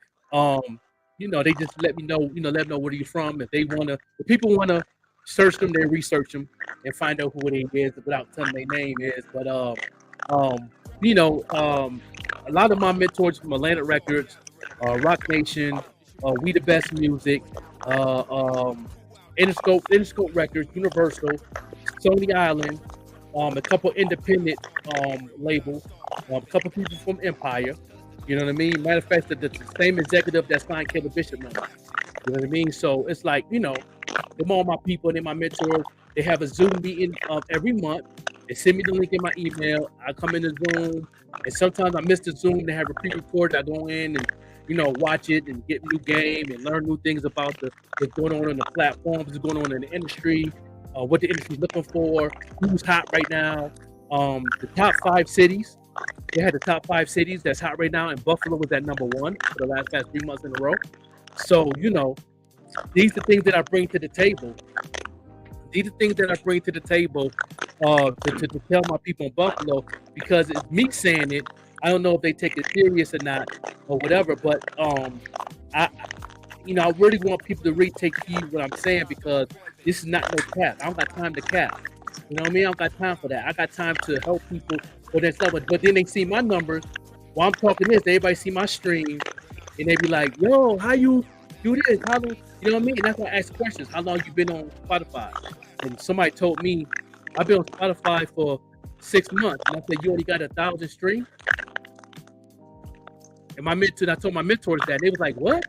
they just let me know, let them know where you're from. If people want to search them, they research them and find out who it is without telling their name is. But, a lot of my mentors from Atlantic Records, Rock Nation, We the Best Music, Interscope Records, Universal, Sony Island, a couple independent labels, a couple people from Empire. You know what I mean? Matter of fact, the same executive that signed Kevin Bishop money. You know what I mean? So it's like, they're all my people, they're my mentors. They have a Zoom meeting every month. They send me the link in my email. I come in the Zoom, and sometimes I miss the Zoom. They have a pre-recorded. I go in and, watch it and get new game and learn new things about what's going on the platforms, what's going on in the industry, what the industry's looking for, who's hot right now, the top 5 cities. They had the top 5 cities that's hot right now, and Buffalo was at number 1 for the past 3 months in a row. So, these are things that I bring to the table. These are things that I bring to the table to tell my people in Buffalo, because it's me saying it. I don't know if they take it serious or not or whatever, but I really want people to really take heed what I'm saying, because this is not no cap. I don't got time to cap. You know what I mean? I don't got time for that. I got time to help people for their stuff. But then they see my numbers while I'm talking this. Everybody see my stream, and they be like, "Yo, how you do this? How long?" You know what I mean? And that's why I ask questions. How long you been on Spotify? And somebody told me I've been on Spotify for 6 months. And I said, you only got 1,000 streams? And I told my mentors that. They was like, what?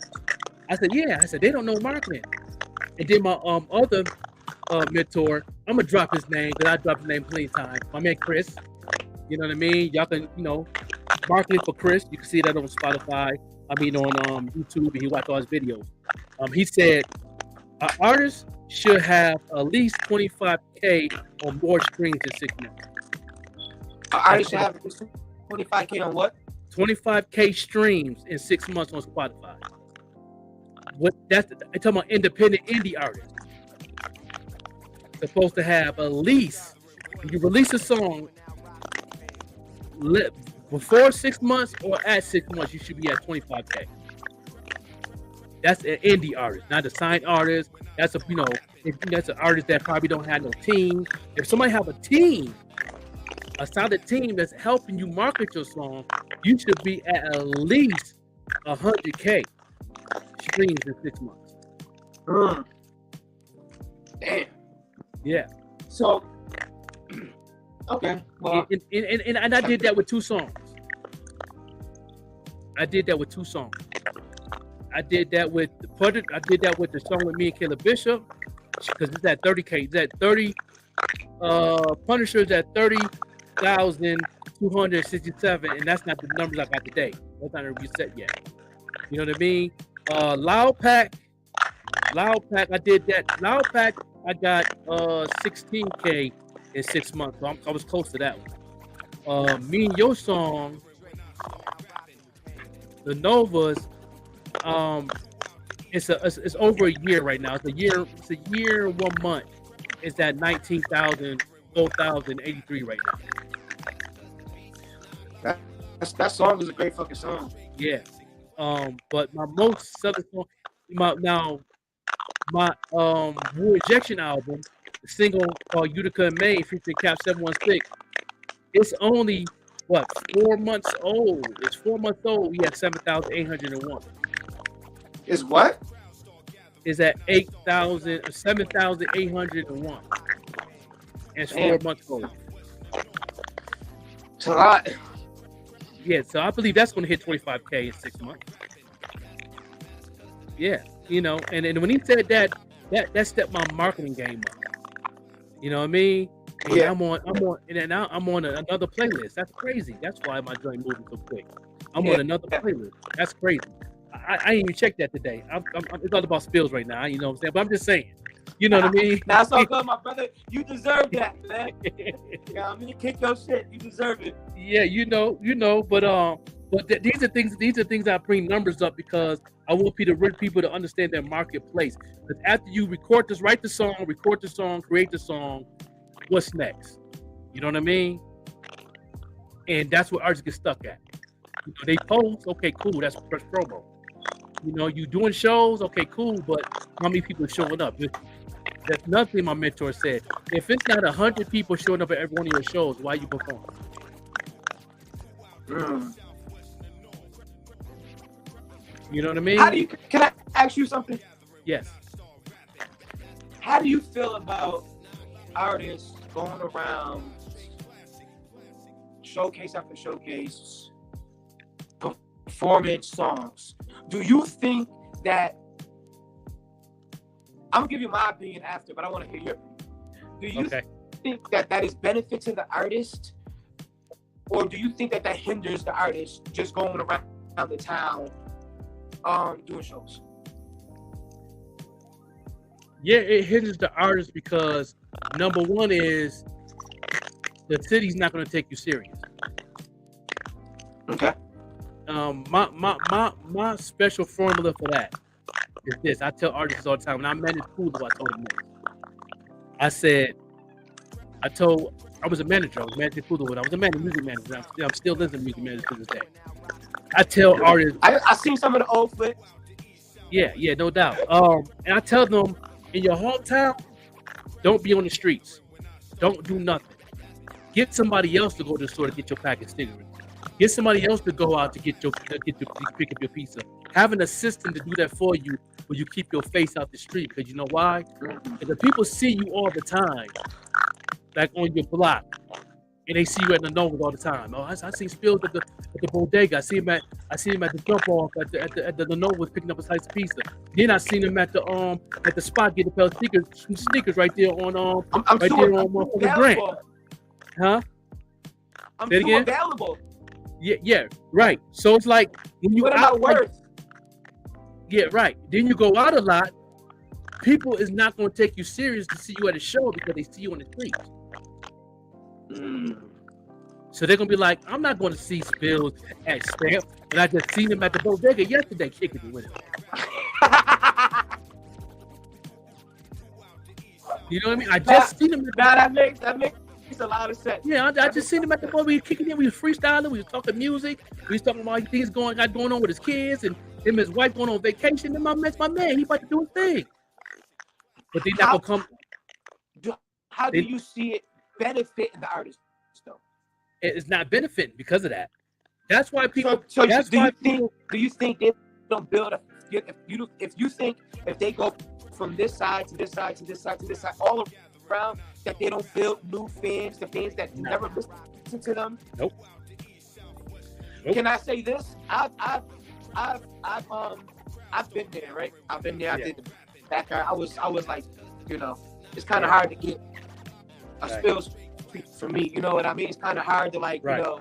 I said, yeah. I said, they don't know marketing. And then my other mentor, I'm going to drop his name because I dropped his name plenty of times. My man, Chris. You know what I mean? Y'all can, marketing for Chris. You can see that on Spotify. I mean, on YouTube, and he watched all his videos. He said, an artist should have at least 25K or more streams in 6 months. An artist should have 25K on what? 25K streams in 6 months on Spotify. I'm talking about independent indie artists. Supposed to have at least, when you release a song, before 6 months or at 6 months, you should be at 25K. That's an indie artist, not a signed artist. That's that's an artist that probably don't have no team. If somebody have a team, a solid team that's helping you market your song, you should be at least 100K streams in 6 months. Damn. Yeah. So, okay. Well, and I did that with 2 songs. I did that with the song with me and Caleb Bishop, because it's at 30K. It's at 30. Punisher's at 30,267, and that's not the numbers I got today. That's not reset yet. You know what I mean? Loud Pack, I did that. Loud Pack, I got 16K in 6 months. So I was close to that one. Me and Your Song, the Novas, it's over a year right now. It's a year and 1 month. It's at 19,083 right now. That song is a great fucking song. Yeah. But my most southern song, my War Injection album, the single called Utica and May featuring JOKER-716, it's only 4 months old. It's 4 months old. We have 7,801. Is what? Is at 7,801. And it's 4 months old. It's a lot. Yeah, so I believe that's going to hit 25K in 6 months. Yeah, and when he said that stepped my marketing game up. You know what I mean? And yeah. I'm on another playlist. That's crazy. That's why my joint moving so quick. I'm on another playlist. That's crazy. I didn't even check that today. It's all about Spillz right now. You know what I'm saying? But I'm just saying. You know what I mean? That's all good, my brother. You deserve that, man. Yeah, I'm gonna kick your shit. You deserve it. Yeah, but these are things I bring numbers up because I want people to understand their marketplace. Because after you write the song, create the song, what's next? You know what I mean? And that's what artists get stuck at. They post, okay, cool, that's promo. You doing shows, okay, cool, but how many people are showing up? That's another thing my mentor said. If it's not 100 people showing up at every one of your shows, why you perform? You know what I mean? Can I ask you something? Yes. How do you feel about artists going around showcase after showcase performing songs? Do you think that, I'm gonna give you my opinion after, but I want to hear your opinion. Do you think that is benefit to the artist, or do you think that hinders the artist just going around the town doing shows? Yeah, it hinders the artist because number one is the city's not going to take you serious. Okay. My special formula for that is this. I tell artists all the time, when I managed Kudo, I told them this. I was a manager. I was managing Kudo when I was a music manager. I'm still listening to music manager to this day. I tell artists. I seen some of the old flicks. Yeah, no doubt. And I tell them, in your hometown, don't be on the streets. Don't do nothing. Get somebody else to go to the store to get your pack of cigarettes. Get somebody else to go out to pick up your pizza. Have an assistant to do that for you, where you keep your face out the street. Because you know why? Because if people see you all the time, like on your block, and they see you at the Novas all the time. Oh, I see Spillz at the bodega. I see him at the dump off at the Novas picking up a slice of pizza. Then I seen him at the spot getting a pair of sneakers right there on I'm right too there on motherfucking Grant. available. Huh? I'm Say it too again? available. Yeah, right. So it's like when you What am I out like, worth? yeah, right. Then you go out a lot. People is not going to take you serious to see you at a show because they see you on the streets. So they're gonna be like, I'm not going to see Spillz at Stamp, and I just seen him at the bodega yesterday kicking it with him. You know what I mean? I just seen him. That makes a lot of sense. Yeah, I just seen him at the bodega. We were kicking it. We was freestyling. We was talking music. We was talking about things going on with his kids and him and his wife going on vacation. And my man, he about to do his thing. But they not gonna come. How do you see it benefiting the artist though? It's not benefiting because of that. That's why people. So that's do why you think they don't build if they go from this side to this side to this side to this side all around, that they don't build new fans, the fans that never listen to them? Nope. Can I say this? I've been there, right? I've been there. I did the backyard. I was like, you know, it's kind of hard to get a Spillz for me. You know what I mean? It's kind of hard to like, you know,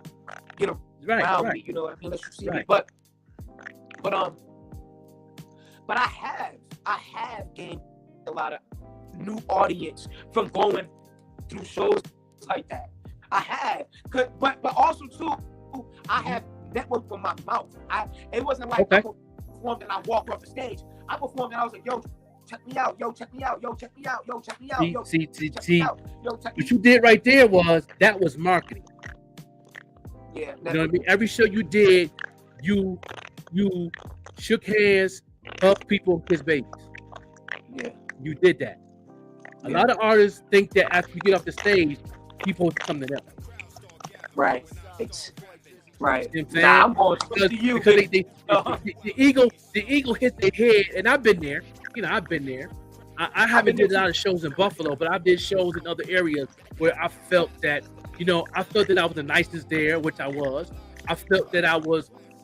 get around me. You know what I mean? Unless you see me. But I have gained a lot of new audience from going through shows like that. I have, but also too, I have networked with my mouth. It wasn't like I performed and I walked off the stage. I performed and I was like, yo, check me out, yo, check me out, yo, check me out, yo, check me out, yo, check me out, yo, check me out. What you did right there was marketing. Yeah, you know what I mean? Every show you did, you shook hands, hugged people, and kissed babies. Yeah, you did that. A lot of artists think that after you get off the stage, people come to them. Right. Right. You know nah, I'm going to you because the ego hit their head, and I've been there. You know, I've been there. I haven't did a lot of shows in Buffalo, but I did shows in other areas where I felt that, you know, I felt that I was the nicest there, which I was. I felt that I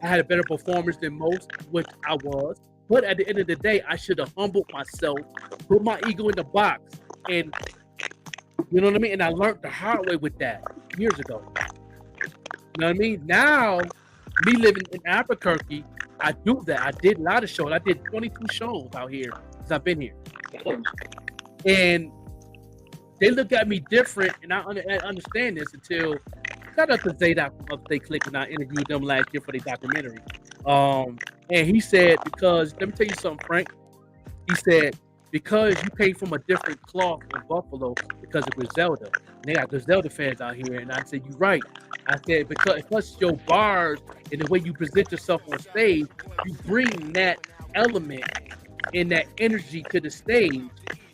had a better performance than most, which I was. But at the end of the day, I should have humbled myself, put my ego in the box, and you know what I mean? And I learned the hard way with that years ago. You know what I mean? Now, me living in Albuquerque, I do that. I did a lot of shows. I did 22 shows out here since I've been here. And they look at me different, and I understand this until, shout out to Zadok from Upstate Click, and I interviewed them last year for their documentary. And he said, because, let me tell you something, Frank. He said, because you came from a different cloth in Buffalo because of Griselda. And they got Griselda fans out here. And I said, you're right. I said, because your bars and the way you present yourself on stage, you bring that element and that energy to the stage.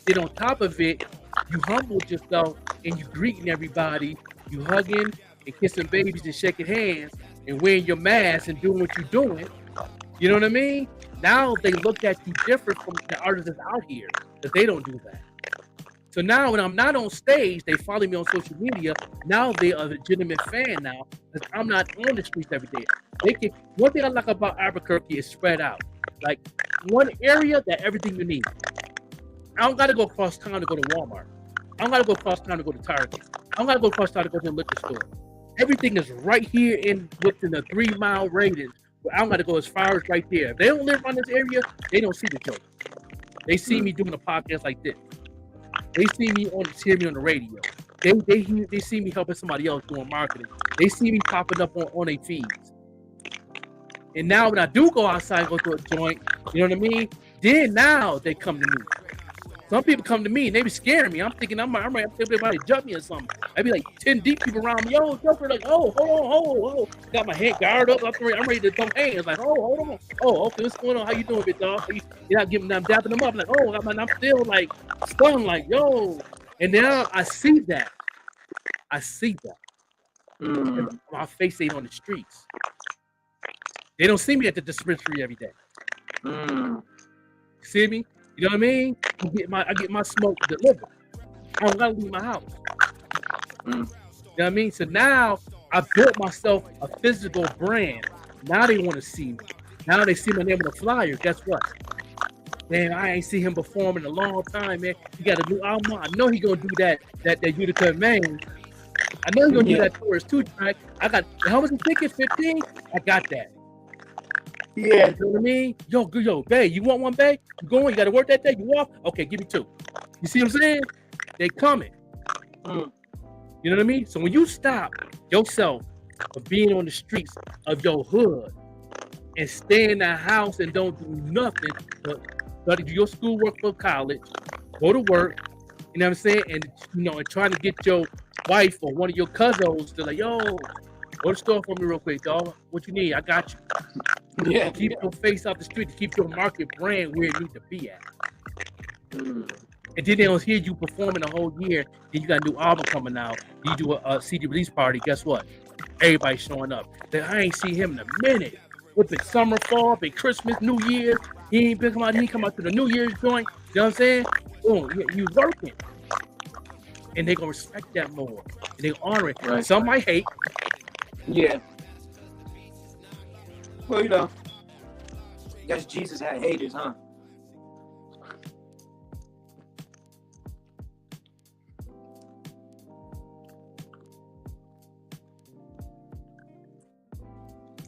Then on top of it, you humbled yourself and you greeting everybody, you hugging and kissing babies and shaking hands and wearing your mask and doing what you're doing. You know what I mean? Now they look at you different from the artists that's out here, because they don't do that. So now when I'm not on stage, they follow me on social media. Now they're a legitimate fan now, because I'm not on the streets every day. One thing I like about Albuquerque is spread out. Like one area that everything you need. I don't got to go across town to go to Walmart. I don't got to go across town to go to Target. I don't got to go across town to go to the liquor store. Everything is right here within a 3-mile radius. I don't got to go as far as right there. If they don't live around this area, they don't see the joke. They see me doing a podcast like this. They see me hear me on the radio. They see me helping somebody else doing marketing. They see me popping up on their feeds. And now when I do go outside and go to a joint, you know what I mean? Then now they come to me. Some people come to me and they be scaring me. I'm thinking I'm ready to everybody jump me or something. I'd be like 10 deep people around me. Yo, Joker, like, oh, hold on. Got my head guard up. I'm ready to thump hands. Like, oh, hold on. Oh, okay, what's going on? How you doing, big dog? You're not giving them, dapping them up. Like, oh, I'm still like stunned, like, yo. And now I see that. My face ain't on the streets. They don't see me at the dispensary every day. See me? You know what I mean? I get my smoke delivered. I don't gotta leave my house. Mm. You know what I mean? So now I built myself a physical brand. Now they want to see me. Now they see my name on the flyer. Guess what? Man, I ain't seen him perform in a long time, man. He got a new album. I know he gonna do that Utica Maine. I know he gonna do that Tourist 2 track. I got how much the ticket? 15? I got that. Yeah. You know what I mean? Yo, babe, you want one, babe? You going? You gotta work that day? You off? Okay, give me 2. You see what I'm saying? They coming. Mm. You know what I mean? So when you stop yourself from being on the streets of your hood and stay in the house and don't do nothing but do your schoolwork for college, go to work, you know what I'm saying? And and trying to get your wife or one of your cousins to like, yo, go to the store for me real quick, dog. What you need? I got you. Yeah. Keep your face off the street to keep your market brand where it needs to be at. Mm. And then they don't hear you performing the whole year. Then you got a new album coming out. You do a CD release party. Guess what? Everybody showing up. Then I ain't seen him in a minute. It's been summer, fall, been Christmas, New Year's. He ain't been come out. He come out to the New Year's joint. You know what I'm saying? Boom, you working. And they gonna respect that more. And they honor it. Right. Some might hate. Yeah. Well, you know, guess Jesus had haters, huh?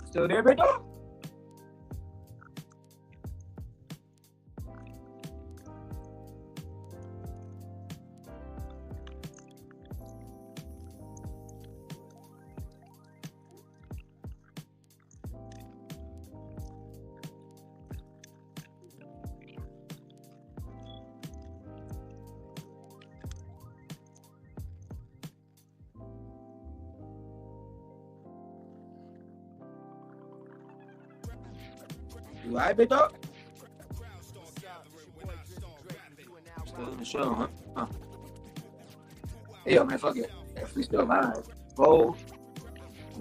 Still there, big dog? You alright, big dog? Still in the show, huh? Hey, yo, man, fuck it. If we still live, vote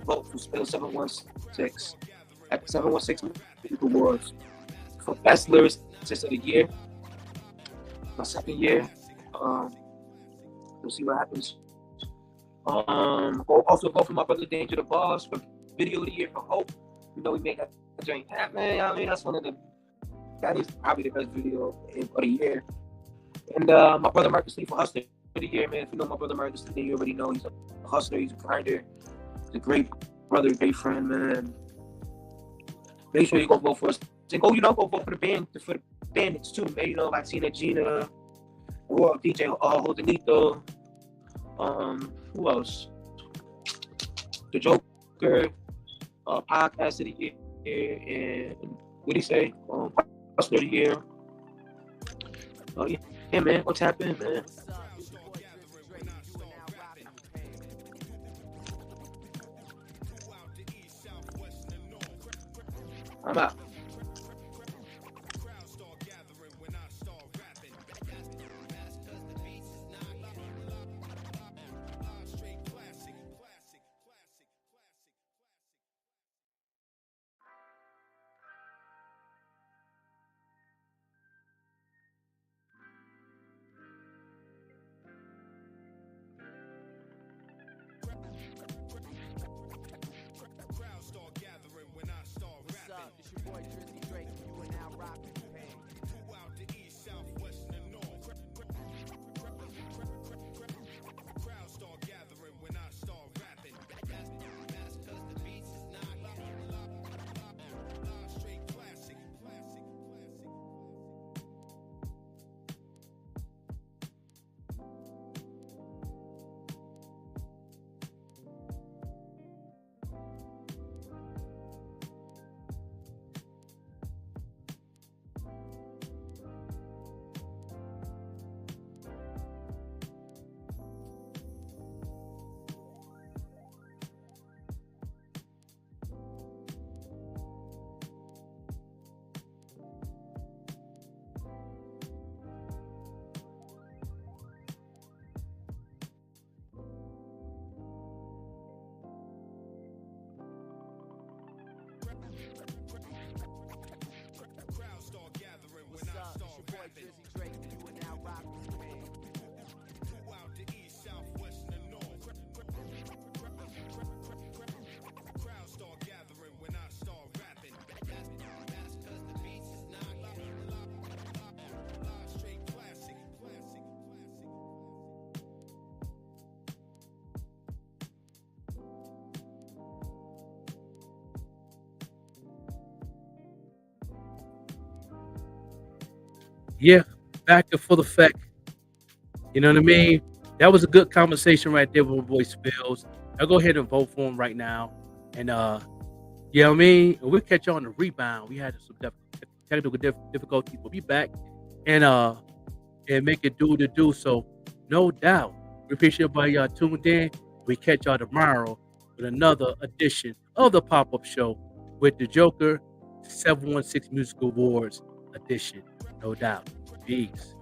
for Spillz 716 at the 716 Music Awards for Best Lyricist of the Year. My second year. We'll see what happens. Also vote for my brother Danger the Boss for Video of the Year for Hope. You know, we made that joint happen. I mean, that is probably the best video of the year. And my brother Marcus Lee for Hustler of the Year, man. If you know my brother Marcus Lee, you already know he's a hustler, he's a grinder, he's a great brother, great friend, man. Make sure you go vote for us. And go vote for the bandits too, man. You know, like Tina Gina, or DJ Jodanito. Who else? The Joker. Podcast of the year, and what do you say? Hustler of the year. Oh yeah, man. What's happening, man? I'm out. Yeah, back in full effect. You know what I mean? That was a good conversation right there with my boy Spillz. I'll go ahead and vote for him right now. And you know what I mean? We'll catch you on the rebound. We had some technical difficulties. We'll be back and make it do the do. So no doubt. We appreciate everybody y'all tuned in. We catch y'all tomorrow with another edition of the pop-up show with the Joker 716 Music Awards edition. No doubt. Peace.